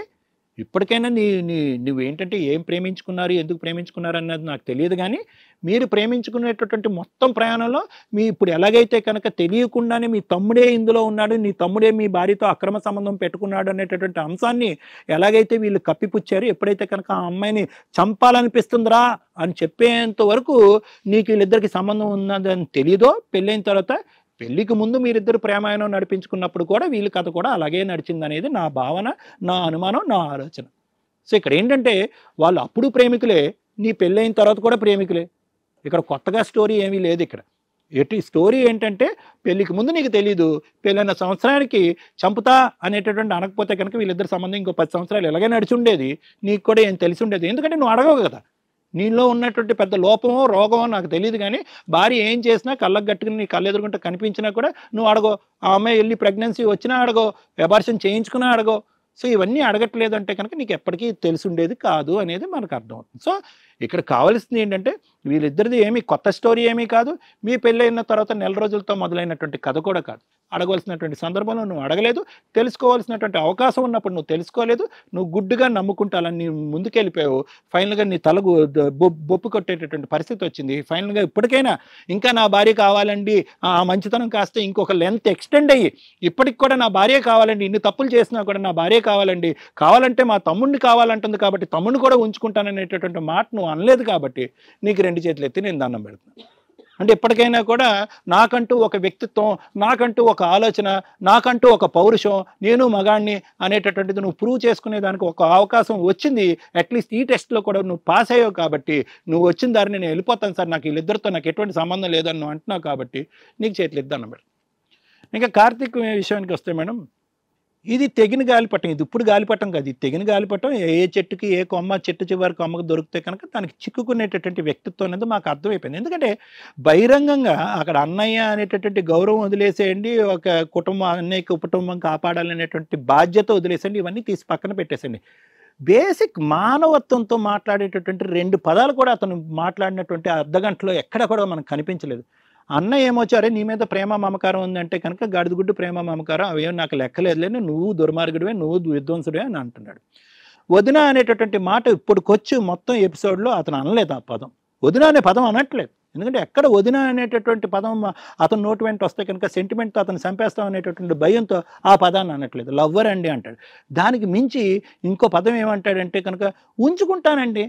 ఇప్పటికైనా నువ్వేంటంటే ఏం ప్రేమించుకున్నారు, ఎందుకు ప్రేమించుకున్నారు అన్నది నాకు తెలియదు, కానీ మీరు ప్రేమించుకునేటటువంటి మొత్తం ప్రయాణంలో మీ ఇప్పుడు ఎలాగైతే కనుక తెలియకుండానే మీ తమ్ముడే ఇందులో ఉన్నాడు, నీ తమ్ముడే మీ భార్యతో అక్రమ సంబంధం పెట్టుకున్నాడు అనేటటువంటి అంశాన్ని ఎలాగైతే వీళ్ళు కప్పిపుచ్చారు, ఎప్పుడైతే కనుక ఆ అమ్మాయిని చంపాలనిపిస్తుందిరా అని చెప్పేంత వరకు నీకు వీళ్ళిద్దరికి సంబంధం ఉన్నదని తెలియదో, పెళ్ళైన తర్వాత పెళ్ళికి ముందు మీరిద్దరు ప్రేమాయణం నడిపించుకున్నప్పుడు కూడా వీళ్ళ కథ కూడా అలాగే నడిచింది అనేది నా భావన, నా అనుమానం, నా ఆలోచన. సో ఇక్కడ ఏంటంటే వాళ్ళు అప్పుడు ప్రేమికులే, నీ పెళ్ళైన తర్వాత కూడా ప్రేమికులే. ఇక్కడ కొత్తగా స్టోరీ ఏమీ లేదు. ఇక్కడ ఎటు స్టోరీ ఏంటంటే పెళ్ళికి ముందు నీకు తెలీదు, పెళ్ళైన సంవత్సరానికి చంపుతా అనేటటువంటి అనకపోతే కనుక వీళ్ళిద్దరు సంబంధం ఇంకో 10 సంవత్సరాలు ఎలాగే నడిచి ఉండేది, నీకు కూడా ఏం తెలిసి ఉండేది. ఎందుకంటే నువ్వు అడగవు కదా, నీలో ఉన్నటువంటి పెద్ద లోపమో రోగమో నాకు తెలియదు, కానీ భార్య ఏం చేసినా కళ్ళకు గట్టుకుని నీ కళ్ళు ఎదురుకుంటే కనిపించినా కూడా నువ్వు అడగో. ఆ అమ్మాయి వెళ్ళి ప్రెగ్నెన్సీ వచ్చినా అడగో, అబార్షన్ చేయించుకున్నా అడగో. సో ఇవన్నీ అడగట్లేదు అంటే కనుక నీకు ఎప్పటికీ తెలిసి ఉండేది కాదు అనేది మనకు అర్థమవుతుంది. సో ఇక్కడ కావాల్సింది ఏంటంటే వీళ్ళిద్దరిది ఏమీ కొత్త స్టోరీ ఏమీ కాదు, మీ పెళ్ళైన తర్వాత నెల రోజులతో మొదలైనటువంటి కథ కూడా కాదు. అడగవలసినటువంటి సందర్భంలో నువ్వు అడగలేదు, తెలుసుకోవాల్సినటువంటి అవకాశం ఉన్నప్పుడు నువ్వు తెలుసుకోలేదు, నువ్వు గుడ్డుగా నమ్ముకుంటాలని నీ ముందుకెళ్ళిపోయావు. ఫైనల్గా నీ తలకు బొప్పు కొట్టేటటువంటి పరిస్థితి వచ్చింది. ఫైనల్గా ఇప్పటికైనా ఇంకా నా భార్య కావాలండి, ఆ మంచితనం కాస్త ఇంకొక లెంత్ ఎక్స్టెండ్ అయ్యి ఇప్పటికి కూడా నా భార్య కావాలండి, ఇన్ని తప్పులు చేసినా కూడా నా భార్య కావాలండి, కావాలంటే మా తమ్ముడిని కావాలంటుంది కాబట్టి తమ్ముడిని కూడా ఉంచుకుంటాననేటటువంటి మాట నువ్వు అనలేదు కాబట్టి నీకు 2 చేతులు ఎత్తి నేను దండం పెడుతున్నాను. అంటే ఎప్పటికైనా కూడా నాకంటూ ఒక వ్యక్తిత్వం, నాకంటూ ఒక ఆలోచన, నాకంటూ ఒక పౌరుషం, నేను మగాణ్ణి అనేటటువంటిది నువ్వు ప్రూవ్ చేసుకునే దానికి ఒక అవకాశం వచ్చింది. అట్లీస్ట్ ఈ టెస్ట్లో కూడా నువ్వు పాస్ అయ్యావు కాబట్టి నువ్వు వచ్చిన దారిని నేను వెళ్ళిపోతాను సార్, నాకు వీళ్ళిద్దరితో నాకు ఎటువంటి సంబంధం లేదని నువ్వు అంటున్నావు కాబట్టి నీకు చేతులు ఎత్తి దండం పెడతాను. ఇంకా కార్తీక్ విషయానికి వస్తే మేడం, ఇది తెగిన గాలిపటం, ఇది ఇప్పుడు గాలిపటం కాదు, ఇది తెగిన గాలిపటం. ఏ చెట్టుకి ఏ కొమ్మ చెట్టు చివరి కొమ్మకు దొరికితే కనుక దానికి చిక్కుకునేటటువంటి వ్యక్తిత్వం అనేది మాకు అర్థమైపోయింది. ఎందుకంటే బహిరంగంగా అక్కడ అన్నయ్య అనేటటువంటి గౌరవం వదిలేసేయండి, ఒక కుటుంబం అన్నయ్య కుటుంబం కాపాడాలనేటువంటి బాధ్యత వదిలేసేయండి, ఇవన్నీ తీసి పక్కన పెట్టేసేయండి. బేసిక్ మానవత్వంతో మాట్లాడేటటువంటి 2 పదాలు కూడా అతను మాట్లాడినటువంటి అర్ధగంటలో ఎక్కడ కూడా మనకు కనిపించలేదు. అన్న ఏమొచ్చారే నీ మీద ప్రేమ మమకారం ఉందంటే కనుక గాడిదగుడ్డు ప్రేమ మమకారం అవేం నాకు లెక్కలేదులేని, నువ్వు దుర్మార్గుడివే, నువ్వు విధ్వంసుడివే అని అంటున్నాడు. వదిన అనేటటువంటి మాట ఇప్పుడుకొచ్చి మొత్తం ఎపిసోడ్లో అతను అనలేదు ఆ పదం. వదిన అనే పదం అనట్లేదు. ఎందుకంటే ఎక్కడ వదిన అనేటటువంటి పదం అతను నోటి వెంట వస్తే కనుక సెంటిమెంట్తో అతను చంపేస్తాం అనేటటువంటి భయంతో ఆ పదాన్ని అనట్లేదు. లవ్వర్ అండి అంటాడు. దానికి మించి ఇంకో పదం ఏమంటాడంటే కనుక ఉంచుకుంటానండి.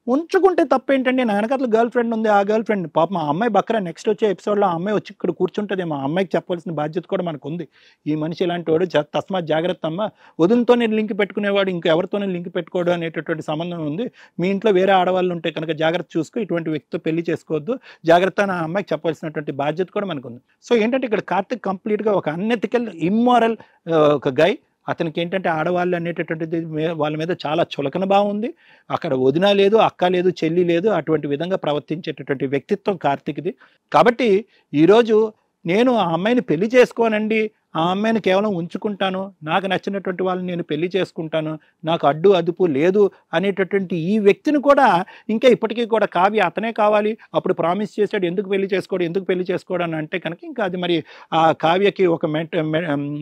ఉంచుకుంటే తప్పేంటండి, నా వెనకాల గర్ల్ ఫ్రెండ్ ఉంది, ఆ గర్ల్ ఫ్రెండ్ పాప మా అమ్మాయి బక్రా నెక్స్ట్ వచ్చే ఎపిసోడ్లో ఆ అమ్మాయి వచ్చి ఇక్కడ కూర్చుంటుందేమో, ఆ అమ్మాయికి చెప్పాల్సిన బాధ్యత కూడా మనకు ఉంది. ఈ మనిషి ఇలాంటి వాడు, తస్మాత్ జాగ్రత్త అమ్మ, వదినతోనే లింక్ పెట్టుకునేవాడు ఇంకెవరితోనే లింక్ పెట్టుకోవడం అనేటటువంటి సంబంధం ఉంది. మీ ఇంట్లో వేరే ఆడవాళ్ళు ఉంటే కనుక జాగ్రత్త చూసుకో, ఇటువంటి వ్యక్తితో పెళ్లి చేసుకోవద్దు, జాగ్రత్త నా అమ్మాయికి చెప్పాల్సినటువంటి బాధ్యత కూడా మనకు ఉంది. సో ఏంటంటే ఇక్కడ కార్తిక్ కంప్లీట్గా ఒక అన్ఎథికల్ ఇమ్మారల్ ఒక గై. అతనికి ఏంటంటే ఆడవాళ్ళు అనేటటువంటిది వాళ్ళ మీద చాలా చులకన భావం ఉంది. అక్కడ వదిన లేదు, అక్క లేదు, చెల్లి లేదు, అటువంటి విధంగా ప్రవర్తించేటటువంటి వ్యక్తిత్వం కార్తీక్ది. కాబట్టి ఈరోజు నేను ఆ అమ్మాయిని పెళ్లి చేసుకోనండి, ఆ అమ్మాయిని కేవలం ఉంచుకుంటాను, నాకు నచ్చినటువంటి వాళ్ళని నేను పెళ్లి చేసుకుంటాను, నాకు అడ్డు అదుపు లేదు అనేటటువంటి ఈ వ్యక్తిని కూడా ఇంకా ఇప్పటికీ కూడా కావ్య అతనే కావాలి, అప్పుడు ప్రామిస్ చేశాడు, ఎందుకు పెళ్లి చేసుకోవడం అని అంటే కనుక ఇంకా అది మరి ఆ కావ్యకి ఒక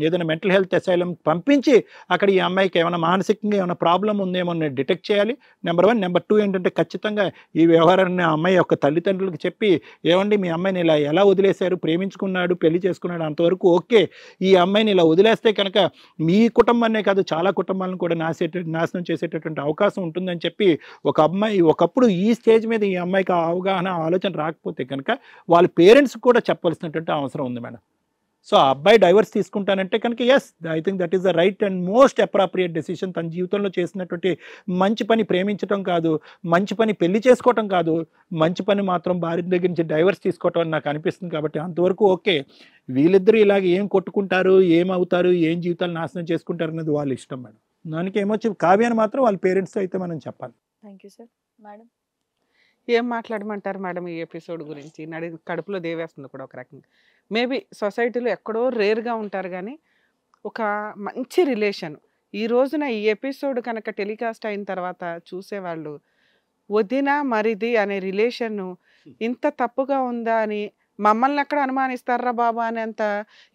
ఏదైనా మెంటల్ హెల్త్ అసైలం పంపించి అక్కడ ఈ అమ్మాయికి ఏమైనా మానసికంగా ఏమైనా ప్రాబ్లం ఉందేమో డిటెక్ట్ చేయాలి. నెంబర్ 1. నెంబర్ 2 ఏంటంటే ఖచ్చితంగా ఈ వ్యవహారాన్ని ఆ అమ్మాయి యొక్క తల్లిదండ్రులకు చెప్పి, ఏమండి మీ అమ్మాయిని ఇలా ఎలా వదిలేశారు, ప్రేమించుకున్నాడు, పెళ్లి చేసుకున్నాడు, అంతవరకు ఓకే, ఈ అమ్మాయిని ఇలా వదిలేస్తే కనుక మీ కుటుంబాన్నే కాదు చాలా కుటుంబాలను కూడా నాశనం చేసేటటువంటి అవకాశం ఉంటుందని చెప్పి ఒక అమ్మాయి ఒకప్పుడు ఈ స్టేజ్ మీద ఈ అమ్మాయికి అవగాహన ఆలోచన రాకపోతే కనుక వాళ్ళ పేరెంట్స్ కూడా చెప్పాల్సినటువంటి అవసరం ఉంది మేడం. సో ఆ అబ్బాయి డైవర్స్ తీసుకుంటానంటే కనుక yes, I think that is the right and most appropriate decision. తన జీవితంలో చేసినటువంటి మంచి పని ప్రేమించడం కాదు, మంచి పని పెళ్లి చేసుకోవటం కాదు, మంచి పని మాత్రం భార్య దగ్గర నుంచి డైవర్స్ తీసుకోవటం అని నాకు అనిపిస్తుంది. కాబట్టి అంతవరకు ఓకే. వీళ్ళిద్దరూ ఇలాగ ఏం కొట్టుకుంటారు, ఏమవుతారు, ఏం జీవితాలు నాశనం చేసుకుంటారు అనేది వాళ్ళ ఇష్టం మేడం. దానికి ఏమొచ్చి కావ్యాన్ని మాత్రం వాళ్ళ పేరెంట్స్తో అయితే మనం చెప్పాలి. Thank you sir. మేడం ఏం మాట్లాడమంటారు మేడం ఈ ఎపిసోడ్ గురించి? కడుపులో దేవేస్తుంది కూడా ఒక రకంగా. మేబీ సొసైటీలో ఎక్కడో రేర్గా ఉంటారు కానీ ఒక మంచి రిలేషన్ ఈ రోజున ఈ ఎపిసోడ్ కనుక టెలికాస్ట్ అయిన తర్వాత చూసేవాళ్ళు వదిన మరిది అనే రిలేషన్ ఇంత తప్పుగా ఉందా అని మమ్మల్ని ఎక్కడ అనుమానిస్తారా బాబా అనేంత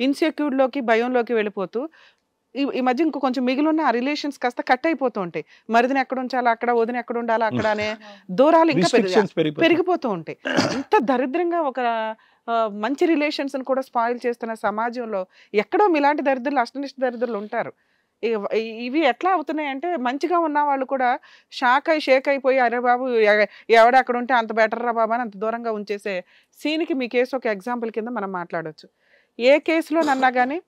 ఇన్సెక్యూర్లోకి భయంలోకి వెళ్ళిపోతూ ఈ మధ్య ఇంకో కొంచెం మిగిలిన ఆ రిలేషన్స్ కాస్త కట్ అయిపోతూ ఉంటాయి. మరిదిని ఎక్కడ ఉంచాలా అక్కడ, వదిన ఎక్కడ ఉండాలా అక్కడ అనే దూరాలు ఇంకా పెరిగిపోతూ ఉంటాయి. ఇంత దరిద్రంగా ఒక మంచి రిలేషన్స్ కూడా స్పాయిల్ చేస్తున్న సమాజంలో ఎక్కడో ఇలాంటి దరిద్రులు, అష్టనిష్ట దరిద్రులు ఉంటారు. ఇవి ఎట్లా అవుతున్నాయి అంటే మంచిగా ఉన్న వాళ్ళు కూడా షేక్ అయిపోయి అరే బాబు ఎవడ అక్కడ ఉంటే అంత బెటర్ రా బాబా అని అంత దూరంగా ఉంచేసే సీన్కి మీ కేసు ఒక ఎగ్జాంపుల్ కింద మనం మాట్లాడవచ్చు. ఏ కేసులోనన్నా కానీ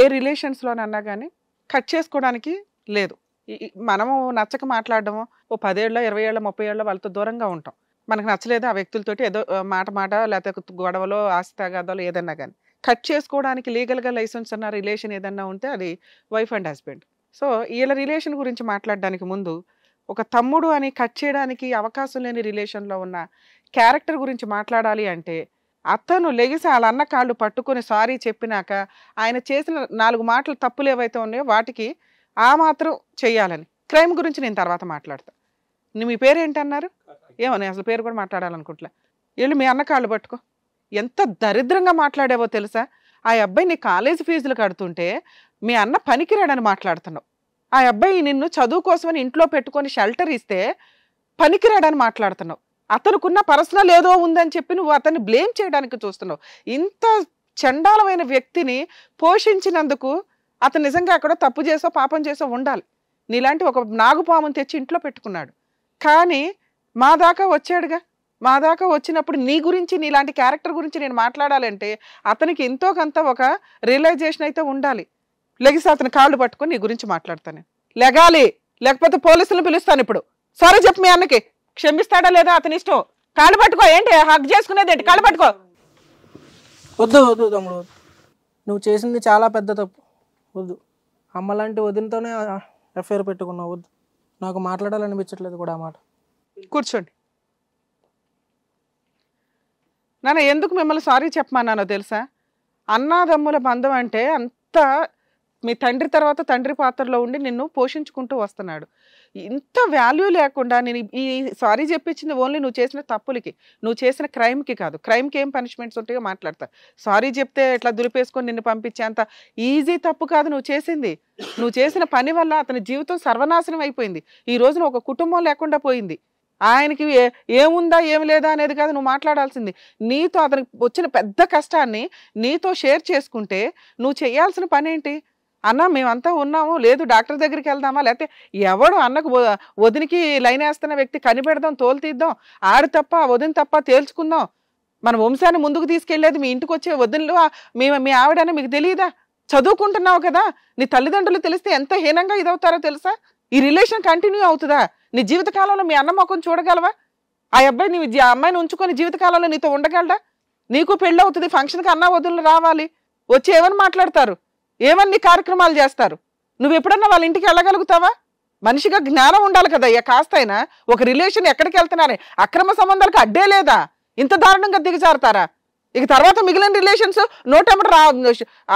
ఏ రిలేషన్స్లోనన్నా కానీ కట్ చేసుకోవడానికి లేదు. మనము నచ్చక మాట్లాడడము ఓ 10 ఏళ్ళ 20 ఏళ్ళ 30 ఏళ్ళ వాళ్ళతో దూరంగా ఉంటాం. మనకు నచ్చలేదు ఆ వ్యక్తులతోటి ఏదో మాట లేకపోతే గొడవలో ఆస్తి తగాదాలు ఏదన్నా కానీ కట్ చేసుకోవడానికి లీగల్గా లైసెన్స్ ఉన్న రిలేషన్ ఏదన్నా ఉంటే అది వైఫ్ అండ్ హస్బెండ్. సో వీళ్ళ రిలేషన్ గురించి మాట్లాడడానికి ముందు ఒక తమ్ముడు అని కట్ చేయడానికి అవకాశం లేని రిలేషన్లో ఉన్న క్యారెక్టర్ గురించి మాట్లాడాలి అంటే అతను లెగిసి వాళ్ళ అన్న కాళ్ళు పట్టుకొని సారీ చెప్పినాక ఆయన చేసిన 4 మాటలు తప్పులు ఏవైతే ఉన్నాయో వాటికి ఆ మాత్రం చెయ్యాలని. క్రైమ్ గురించి నేను తర్వాత మాట్లాడతా. మీ పేరు ఏంటన్నారు? ఏమో నేను అసలు పేరు కూడా మాట్లాడాలనుకుంటా. వీళ్ళు మీ అన్న కాళ్ళు పట్టుకో. ఎంత దరిద్రంగా మాట్లాడావో తెలుసా? ఆ అబ్బాయి నీ కాలేజీ ఫీజులు కడుతుంటే మీ అన్న పనికిరాడని మాట్లాడుతున్నావు. ఆ అబ్బాయి నిన్ను చదువు కోసమని ఇంట్లో పెట్టుకొని షెల్టర్ ఇస్తే పనికిరాడని మాట్లాడుతున్నావు. అతనుకున్న పర్సనల్ ఏదో ఉందని చెప్పి నువ్వు అతన్ని బ్లేమ్ చేయడానికి చూస్తున్నావు. ఇంత చండాలమైన వ్యక్తిని పోషించినందుకు అతను నిజంగా ఎక్కడో తప్పు చేసో పాపం చేసో ఉండాలి. నీలాంటి ఒక నాగుపాముని తెచ్చి ఇంట్లో పెట్టుకున్నాడు. కానీ మా దాకా వచ్చాడుగా. మా దాకా వచ్చినప్పుడు నీ గురించి నీలాంటి క్యారెక్టర్ గురించి నేను మాట్లాడాలంటే అతనికి ఎంతో కొంత ఒక రియలైజేషన్ అయితే ఉండాలి. లెగిసి అతని కాళ్ళు పట్టుకొని నీ గురించి మాట్లాడతాను. లెగాలి, లేకపోతే పోలీసులను పిలుస్తాను ఇప్పుడు. సారీ చెప్పు మీ అన్నకి, క్షమిస్తాడా లేదా అతని ఇష్టం. కాళ్ళు పట్టుకో. ఏంటి హక్ చేసుకునేది ఏంటి? కాళ్ళు పట్టుకో. వద్దు వద్దు తమ్ముడు, నువ్వు చేసింది చాలా పెద్ద తప్పు. వద్దు, అమ్మ లాంటి వదినతోనే ఎఫ్ఐఆర్ పెట్టుకున్నావు. వద్దు, నాకు మాట్లాడాలనిపించట్లేదు కూడా ఆ మాట. కూర్చోండి. నాన్న ఎందుకు మిమ్మల్ని సారీ చెప్పమన్నానో తెలుసా? అన్నాదమ్ముల బంధం అంటే అంత మీ తండ్రి తర్వాత తండ్రి పాత్రలో ఉండి నిన్ను పోషించుకుంటూ వస్తున్నాడు. ఇంత వాల్యూ లేకుండా నేను ఈ సారీ చెప్పించింది ఓన్లీ నువ్వు చేసిన తప్పులకి, నువ్వు చేసిన క్రైమ్కి కాదు. క్రైమ్కి ఏం పనిష్మెంట్స్ ఉంటాయో మాట్లాడతా. సారీ చెప్తే ఇట్లా దులిపేసుకొని నిన్ను పంపించేంత ఈజీ తప్పు కాదు నువ్వు చేసింది. నువ్వు చేసిన పని వల్ల అతని జీవితం సర్వనాశనం అయిపోయింది. ఈ రోజున ఒక కుటుంబం లేకుండా పోయింది. ఆయనకి ఏముందా ఏమి లేదా అనేది కాదు నువ్వు మాట్లాడాల్సింది. నీతో అతనికి వచ్చిన పెద్ద కష్టాన్ని నీతో షేర్ చేసుకుంటే నువ్వు చేయాల్సిన పని ఏంటి? అన్న మేమంతా ఉన్నాము, లేదు డాక్టర్ దగ్గరికి వెళ్దామా, లేకపోతే ఎవడు అన్నకు వదినికి లైన్ వేస్తున్న వ్యక్తి కనిపెడదాం, తోలు తీద్దాం, ఆడు తప్ప వదిన తప్ప తేల్చుకుందాం. మన వంశాన్ని ముందుకు తీసుకెళ్లేది మీ ఇంటికి వచ్చే వదినలు మీ ఆవిడని మీకు తెలియదా? చదువుకుంటున్నావు కదా, నీ తల్లిదండ్రులు తెలిస్తే ఎంత హీనంగా ఇదవుతారో తెలుసా? ఈ రిలేషన్ కంటిన్యూ అవుతుందా? నీ జీవితకాలంలో మీ అన్న మొక్కను చూడగలవా? ఆ అబ్బాయి నీ అమ్మాయిని ఉంచుకొని జీవితకాలంలో నీతో ఉండగలడా? నీకు పెళ్ళి అవుతుంది, ఫంక్షన్కి అన్న వదులు రావాలి, వచ్చి ఏమని మాట్లాడతారు, ఏమన్ని కార్యక్రమాలు చేస్తారు? నువ్వు ఎప్పుడన్నా వాళ్ళ ఇంటికి వెళ్ళగలుగుతావా? మనిషిగా జ్ఞానం ఉండాలి కదా. కాస్తైనా ఒక రిలేషన్ ఎక్కడికి వెళ్తున్నారే, అక్రమ సంబంధాలకు అడ్డే లేదా? ఇంత దారుణంగా దిగజారుతారా? ఇక తర్వాత మిగిలిన రిలేషన్స్ నోటెమ్మట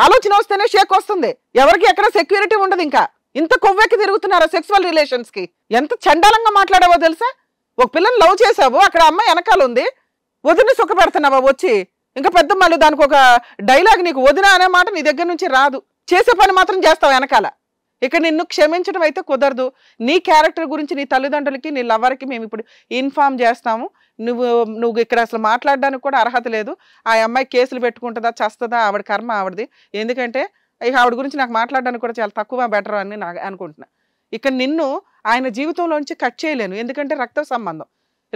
ఆలోచన వస్తేనే షేక్ వస్తుంది. ఎవరికి ఎక్కడ సెక్యూరిటీ ఉండదు. ఇంకా ఇంత కొవ్వెక్కి తిరుగుతున్నారా సెక్సువల్ రిలేషన్స్ కి? ఎంత చండాలంగా మాట్లాడావో తెలుసా? ఒక పిల్లని లవ్ చేసావు, అక్కడ అమ్మాయి వెనకాల ఉంది, వదిన సుఖపెడుతున్నావా వచ్చి? ఇంకా పెద్ద మళ్ళీ దానికి ఒక డైలాగ్, నీకు వదిన అనే మాట నీ దగ్గర నుంచి రాదు, చేసే పని మాత్రం చేస్తావు వెనకాల. ఇక నిన్ను క్షమించడం అయితే కుదరదు. నీ క్యారెక్టర్ గురించి నీ తల్లిదండ్రులకి నీ లవర్కి మేము ఇప్పుడు ఇన్ఫార్మ్ చేస్తాము. నువ్వు ఇక్కడ అసలు మాట్లాడడానికి కూడా అర్హత లేదు. ఆ అమ్మాయి కేసులు పెట్టుకుంటుందా, చస్తుందా, ఆవిడ కర్మ ఆవిడది. ఎందుకంటే ఇక ఆవిడ గురించి నాకు మాట్లాడడానికి కూడా చాలా తక్కువ బెటర్ అని నాకు అనుకుంటున్నా. ఇక నిన్ను ఆయన జీవితంలోంచి కట్ చేయలేను, ఎందుకంటే రక్త సంబంధం.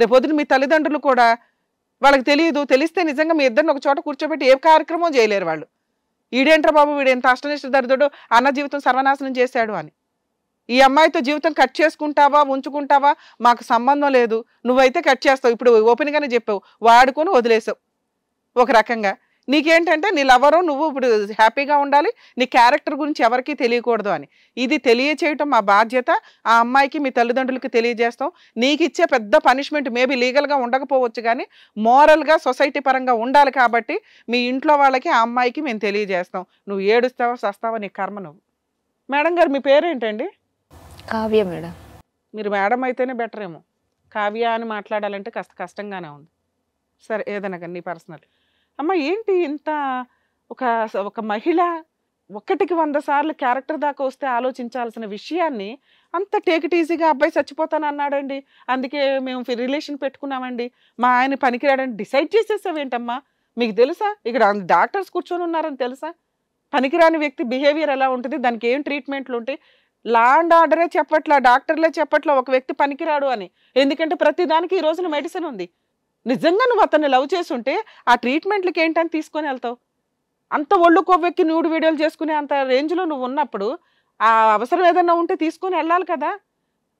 రేపొద్దున మీ తల్లిదండ్రులు కూడా వాళ్ళకి తెలియదు, తెలిస్తే నిజంగా మీ ఇద్దరిని ఒక చోట కూర్చోబెట్టి ఏ కార్యక్రమం చేయలేరు వాళ్ళు. ఈడేంట్రా బాబు వీడు ఎంత అష్టనిష్ట దరిద్రుడు, అన్న జీవితం సర్వనాశనం చేశాడు అని. ఈ అమ్మాయితో జీవితం కట్ చేసుకుంటావా ఉంచుకుంటావా మాకు సంబంధం లేదు, నువ్వైతే కట్ చేస్తావు. ఇప్పుడు ఓపెన్గానే చెప్పావు, వాడుకొని వదిలేసావు. ఒక రకంగా నీకేంటంటే నీ లవరు నువ్వు ఇప్పుడు హ్యాపీగా ఉండాలి, నీ క్యారెక్టర్ గురించి ఎవరికీ తెలియకూడదు అని. ఇది తెలియచేయటం మా బాధ్యత. ఆ అమ్మాయికి మీ తల్లిదండ్రులకి తెలియజేస్తాం. నీకు ఇచ్చే పెద్ద పనిష్మెంట్ మేబీ లీగల్గా ఉండకపోవచ్చు, కానీ మోరల్గా సొసైటీ పరంగా ఉండాలి. కాబట్టి మీ ఇంట్లో వాళ్ళకి ఆ అమ్మాయికి మేము తెలియజేస్తాం. నువ్వు ఏడుస్తావా సస్తావా నీ కర్మ నువ్వు. మేడం గారు మీ పేరేంటండి? కావ్య మేడం. మీరు మేడం అయితేనే బెటర్ ఏమో. కావ్య అని మాట్లాడాలంటే కాస్త కష్టంగానే ఉంది. సరే ఏదైనా కానీ నీ పర్సనల్. అమ్మ ఏంటి ఇంత ఒక మహిళ 1కి 100 సార్లు క్యారెక్టర్ దాకా వస్తే ఆలోచించాల్సిన విషయాన్ని అంత టేక్ ఇట్ ఈజీగా అబ్బాయి చచ్చిపోతాను అన్నాడండి, అందుకే మేము రిలేషన్ పెట్టుకున్నామండి, మా ఆయన పనికిరాడని డిసైడ్ చేసేసావేంటమ్మా? మీకు తెలుసా ఇక్కడ డాక్టర్స్ కూర్చొని ఉన్నారని తెలుసా? పనికిరాని వ్యక్తి బిహేవియర్ ఎలా ఉంటుంది, దానికి ఏం ట్రీట్మెంట్లు ఉంటాయి? లా అండ్ ఆర్డరే చెప్పట్లా, డాక్టర్లే చెప్పట్లా ఒక వ్యక్తి పనికిరాడు అని. ఎందుకంటే ప్రతి దానికి ఈ రోజున మెడిసిన్ ఉంది. నిజంగా నువ్వు అతన్ని లవ్ చేసుంటే ఆ ట్రీట్మెంట్లకి ఏంటని తీసుకొని వెళ్తావు? అంత ఒళ్ళు కొవ్వెక్కి న్యూడ్ వీడియోలు చేసుకునే అంత రేంజ్లో నువ్వు ఉన్నప్పుడు ఆ అవసరం ఏదన్నా ఉంటే తీసుకొని వెళ్ళాలి కదా.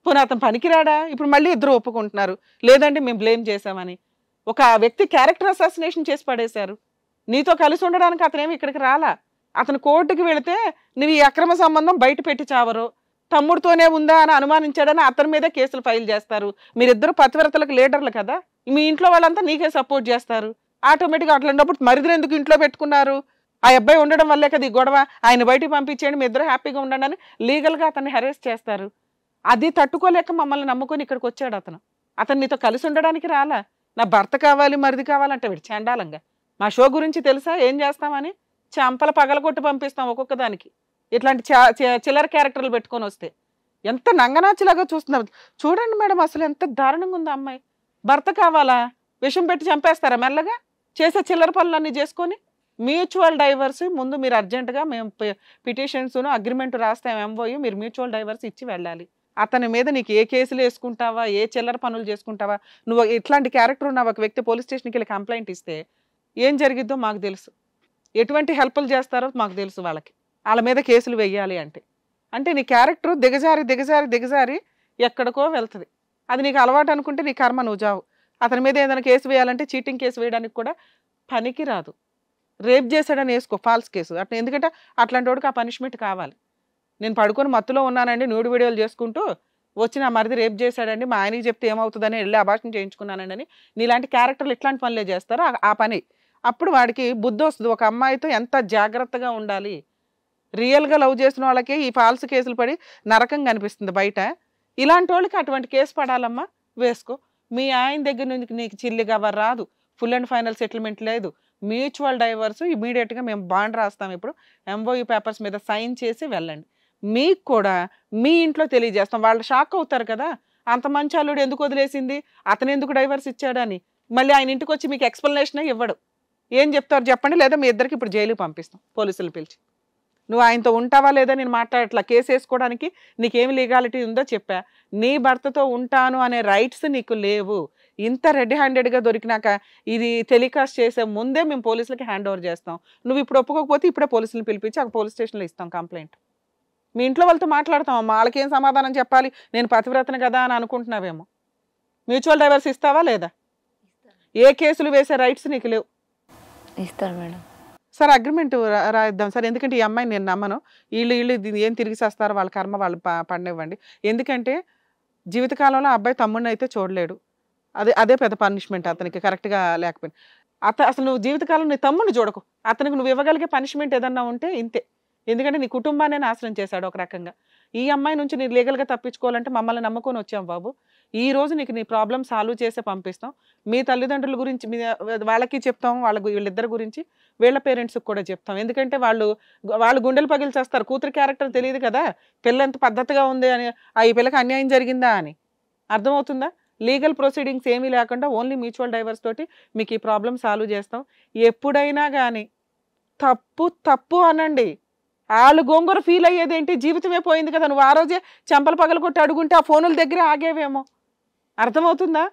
పోనీ అతను పనికిరాడా? ఇప్పుడు మళ్ళీ ఇద్దరు ఒప్పుకుంటున్నారు, లేదంటే మేము బ్లేమ్ చేసామని. ఒక వ్యక్తి క్యారెక్టర్ అసాసినేషన్ చేసి పడేశారు. నీతో కలిసి ఉండడానికి అతనేమి ఇక్కడికి రాలా. అతను కోర్టుకి వెళితే నువ్వు ఈ అక్రమ సంబంధం బయట పెట్టి చావరు, తమ్ముడితోనే ఉందా అని అనుమానించాడని అతని మీదే కేసులు ఫైల్ చేస్తారు. మీరిద్దరు పతివ్రతలకు లీడర్లు కదా, మీ ఇంట్లో వాళ్ళంతా నీకే సపోర్ట్ చేస్తారు. ఆటోమేటిక్గా అట్లాంటప్పుడు మరిదిని ఎందుకు ఇంట్లో పెట్టుకున్నారు? ఆ అబ్బాయి ఉండడం వల్లే కదా ఈ గొడవ, ఆయన బయటికి పంపించేయండి, మీ ఇద్దరు హ్యాపీగా ఉండండి అని లీగల్గా అతన్ని హెరాస్ చేస్తారు. అది తట్టుకోలేక మమ్మల్ని నమ్ముకొని ఇక్కడికి వచ్చాడు అతను. అతను నీతో కలిసి ఉండడానికి రాలా. నా భర్త కావాలి మరిది కావాలంటే వీడు చండాలంగా. మా షో గురించి తెలుసా ఏం చేస్తామని? చంపల పగలగొట్టి పంపిస్తాం ఒక్కొక్క దానికి. ఇట్లాంటి చిల్లర క్యారెక్టర్లు పెట్టుకొని వస్తే ఎంత నంగనాచిలాగా చూస్తున్నారు. చూడండి మేడం, అసలు ఎంత దారుణంగా ఉంది అమ్మాయి. భర్త కావాలా? విషం పెట్టి చంపేస్తారా మెల్లగా? చేసే చిల్లర పనులన్నీ చేసుకొని. మ్యూచువల్ డైవర్స్ ముందు మీరు అర్జెంటుగా మేము పిటిషన్స్ అగ్రిమెంట్ రాస్తాం, ఎంఓయూ, మీరు మ్యూచువల్ డైవర్స్ ఇచ్చి వెళ్ళాలి. అతని మీద నీకు ఏ కేసులు వేసుకుంటావా, ఏ చిల్లర పనులు చేసుకుంటావా, నువ్వు ఇట్లాంటి క్యారెక్టర్ ఉన్న ఒక వ్యక్తి పోలీస్ స్టేషన్కి వెళ్ళి కంప్లైంట్ ఇస్తే ఏం జరిగిద్దో మాకు తెలుసు, ఎటువంటి హెల్ప్లు చేస్తారో మాకు తెలుసు. వాళ్ళ మీద కేసులు వెయ్యాలి అంటే నీ క్యారెక్టర్ దిగజారి దిగజారి దిగజారి ఎక్కడికో వెళ్తుంది. అది నీకు అలవాటు అనుకుంటే నీ కర్మ, నువ్వు జావు. అతని మీద ఏదైనా కేసు వేయాలంటే చీటింగ్ కేసు వేయడానికి కూడా పనికి రాదు. రేప్ చేశాడని వేసుకో ఫాల్స్ కేసు అట్లా, ఎందుకంటే అట్లాంటి వాడికి ఆ పనిష్మెంట్ కావాలి. నేను పడుకొని మత్తులో ఉన్నానండి, న్యూడ్ వీడియోలు చేసుకుంటూ వచ్చి నా మరిది రేప్ చేశాడండి, మా ఆయనకి చెప్తే ఏమవుతుందని వెళ్ళి అభాషణ చేయించుకున్నానండి అని నీలాంటి క్యారెక్టర్లు ఇట్లాంటి పనులే చేస్తారో ఆ పని. అప్పుడు వాడికి బుద్ధి వస్తుంది, ఒక అమ్మాయితో ఎంత జాగ్రత్తగా ఉండాలి. రియల్గా లవ్ చేసిన వాళ్ళకి ఈ ఫాల్స్ కేసులు పడి నరకం కనిపిస్తుంది బయట. ఇలాంటి వాళ్ళకి అటువంటి కేసు పడాలమ్మా, వేసుకో. మీ ఆయన దగ్గర నుంచి నీకు చిల్లి కవర్ రాదు, ఫుల్ అండ్ ఫైనల్ సెటిల్మెంట్ లేదు, మ్యూచువల్ డైవర్స్ ఇమీడియట్గా మేము బాండ్ రాస్తాం, ఇప్పుడు ఎంఓయూ పేపర్స్ మీద సైన్ చేసి వెళ్ళండి. మీకు కూడా మీ ఇంట్లో తెలియజేస్తాం. వాళ్ళు షాక్ అవుతారు కదా, అంత మంచి అల్లుడు ఎందుకు వదిలేసింది, అతను ఎందుకు డైవర్స్ ఇచ్చాడని. మళ్ళీ ఆయన ఇంటికి వచ్చి మీకు ఎక్స్ప్లెనేషన్ ఇవ్వడు. ఏం చెప్తారు చెప్పండి? లేదా మీ ఇద్దరికి ఇప్పుడు జైలుకి పంపిస్తాం పోలీసులు పిలిచి. నువ్వు ఆయనతో ఉంటావా లేదా నేను మాట్లాడట్లా, కేసు వేసుకోవడానికి నీకేమి లీగాలిటీ ఉందో చెప్పా. నీ భర్తతో ఉంటాను అనే రైట్స్ నీకు లేవు. ఇంత రెడ్ హ్యాండెడ్గా దొరికినాక ఇది టెలికాస్ట్ చేసే ముందే మేము పోలీసులకి హ్యాండ్ ఓవర్ చేస్తాం. నువ్వు ఇప్పుడు ఒప్పుకోకపోతే ఇప్పుడే పోలీసులు పిలిపించి ఆ పోలీస్ స్టేషన్లో ఇస్తాం కంప్లైంట్. మీ ఇంట్లో వాళ్ళతో మాట్లాడతాం, వాళ్ళకేం సమాధానం చెప్పాలి, నేను పతివ్రతను కదా అని అనుకుంటున్నావేమో. మ్యూచువల్ డైవర్స్ ఇస్తావా లేదా? ఏ కేసులు వేసే రైట్స్ నీకు లేవు. ఇస్తారు మేడం. సార్ అగ్రిమెంట్ రాయిద్దాం సార్, ఎందుకంటే ఈ అమ్మాయిని నేను నమ్మను. వీళ్ళు ఏం తిరిగి చేస్తారో వాళ్ళ కర్మ వాళ్ళు పండివ్వండి. ఎందుకంటే జీవితకాలంలో అబ్బాయి తమ్ముడిని అయితే చూడలేడు, అదే పెద్ద పనిష్మెంట్ అతనికి కరెక్ట్గా లేకపోయింది. అసలు నువ్వు జీవితకాలం నీ తమ్ముడిని చూడకు, అతనికి నువ్వు ఇవ్వగలిగే పనిష్మెంట్ ఏదన్నా ఉంటే ఇంతే. ఎందుకంటే నీ కుటుంబాన్ని నాశనం చేశాడు ఒక రకంగా. ఈ అమ్మాయి నుంచి నీ లీగల్గా తప్పించుకోవాలంటే మమ్మల్ని నమ్ముకొని వచ్చాం బాబు. ఈ రోజు నీకు నీ ప్రాబ్లం సాల్వ్ చేసే పంపిస్తాం. మీ తల్లిదండ్రుల గురించి వాళ్ళకి చెప్తాం, వీళ్ళిద్దరి గురించి వీళ్ళ పేరెంట్స్కి కూడా చెప్తాం. ఎందుకంటే వాళ్ళు గుండెలు పగిలి చేస్తారు. కూతురు క్యారెక్టర్ తెలియదు కదా, పిల్ల ఎంత పద్ధతిగా ఉంది అని, ఈ పిల్లకి అన్యాయం జరిగిందా అని. అర్థమవుతుందా? లీగల్ ప్రొసీడింగ్స్ ఏమీ లేకుండా ఓన్లీ మ్యూచువల్ డైవర్స్ తోటి మీకు ఈ ప్రాబ్లం సాల్వ్ చేస్తాం. ఎప్పుడైనా కానీ తప్పు అనండి. వాళ్ళు గోంగూర ఫీల్ అయ్యేది ఏంటి, జీవితమే పోయింది కదా, నువ్వు ఆ రోజే చెంపలు పగలు కొట్టి అడుగుంటే ఆ ఫోనుల దగ్గర ఆగేవేమో. అర్థమవుతుందా?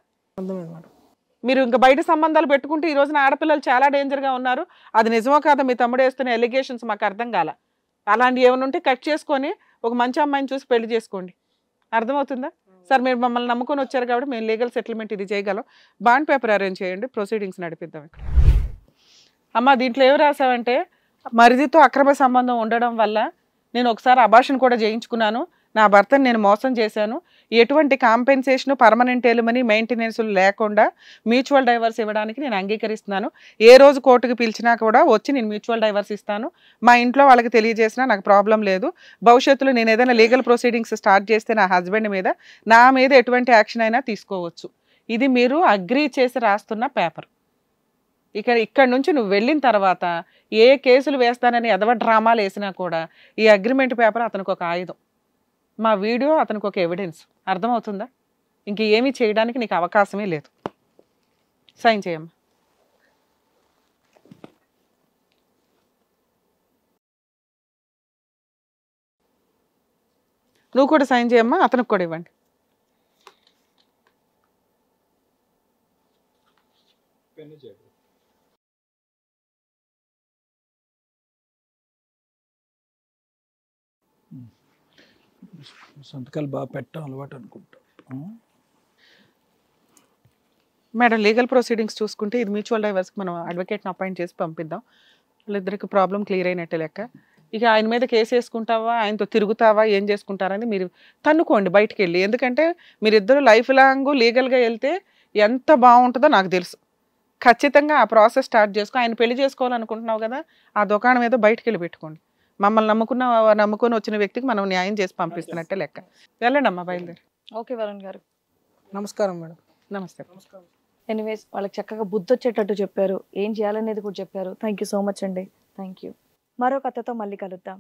మీరు ఇంకా బయట సంబంధాలు పెట్టుకుంటే ఈ రోజున ఆడపిల్లలు చాలా డేంజర్గా ఉన్నారు. అది నిజమో కాదా మీ తమ్ముడు వేస్తున్న ఎలిగేషన్స్ మాకు అర్థం కాల. అలాంటివి ఏమైనా ఉంటే కట్ చేసుకొని ఒక మంచి అమ్మాయిని చూసి పెళ్లి చేసుకోండి. అర్థమవుతుందా? సార్ మీరు మమ్మల్ని నమ్ముకొని వచ్చారు కాబట్టి మేము లీగల్ సెటిల్మెంట్ ఇది చేయగలం. బాండ్ పేపర్ అరేంజ్ చేయండి, ప్రొసీడింగ్స్ నడిపిద్దాం. ఇక్కడ అమ్మ దీంట్లో ఏమి రాసావంటే, మరిదితో అక్రమ సంబంధం ఉండడం వల్ల నేను ఒకసారి అబార్షన్ కూడా చేయించుకున్నాను, నా భర్తను నేను మోసం చేశాను, ఎటువంటి కాంపెన్సేషన్, పర్మనెంట్ ఎలిమనీ, మెయింటెనెన్స్లు లేకుండా మ్యూచువల్ డైవర్స్ ఇవ్వడానికి నేను అంగీకరిస్తున్నాను. ఏ రోజు కోర్టుకు పిలిచినా కూడా వచ్చి నేను మ్యూచువల్ డైవర్స్ ఇస్తాను. మా ఇంట్లో వాళ్ళకి తెలియజేసినా నాకు ప్రాబ్లం లేదు. భవిష్యత్తులో నేను ఏదైనా లీగల్ ప్రొసీడింగ్స్ స్టార్ట్ చేస్తే నా హస్బెండ్ మీద, నా మీద ఎటువంటి యాక్షన్ అయినా తీసుకోవచ్చు. ఇది మీరు అగ్రీ చేసి రాస్తున్న పేపర్. ఇక్కడ నుంచి నువ్వు వెళ్ళిన తర్వాత ఏ కేసులు వేస్తానని ఎదవ డ్రామాలు వేసినా కూడా ఈ అగ్రిమెంట్ పేపర్ అతనికి ఒక ఆయుధం, మా వీడియో అతనికి ఒక ఎవిడెన్స్. అర్థమవుతుందా? ఇంక ఏమీ చేయడానికి నీకు అవకాశమే లేదు. సైన్ చేయమ్మా. నువ్వు కూడా సైన్ చేయమ్మా, అతనికి కూడా ఇవ్వండి. సంతకాలు బాగా పెట్టడం అలవాటు అనుకుంటా. మేడం లీగల్ ప్రొసీడింగ్స్ చూసుకుంటే ఇది మ్యూచువల్ డైవర్స్కి మనం అడ్వకేట్ని అపాయింట్ చేసి పంపిద్దాం. వాళ్ళిద్దరికి ప్రాబ్లం క్లియర్ అయినట్టే లెక్క. ఇక ఆయన మీద కేసు వేసుకుంటావా, ఆయనతో తిరుగుతావా, ఏం చేసుకుంటారని మీరు తన్నుకోండి బయటికి వెళ్ళి. ఎందుకంటే మీరిద్దరు లైఫ్ లాంగ్ లీగల్గా వెళ్తే ఎంత బాగుంటుందో నాకు తెలుసు. ఖచ్చితంగా ఆ ప్రాసెస్ స్టార్ట్ చేసుకో. ఆయన పెళ్లి చేసుకోవాలనుకుంటున్నావు కదా, ఆ దుకాణం ఏదో బయటికి వెళ్ళి పెట్టుకోండి. మమ్మల్ని నమ్ముకొని వచ్చిన వ్యక్తికి మనం న్యాయం చేసి పంపిస్తున్నట్టే లెక్క. వెళ్ళండి అమ్మా, బయలుదేరి. ఓకే వరుణ్ గారు, నమస్కారం మేడం. నమస్తే. ఎనీవేస్ వాళ్ళకి చక్కగా బుద్ధి వచ్చేటట్టు చెప్పారు, ఏం చేయాలనేది కూడా చెప్పారు. థ్యాంక్ యూ సో మచ్ అండి. Thank you. మరో కథతో మళ్ళీ కలుద్దాం.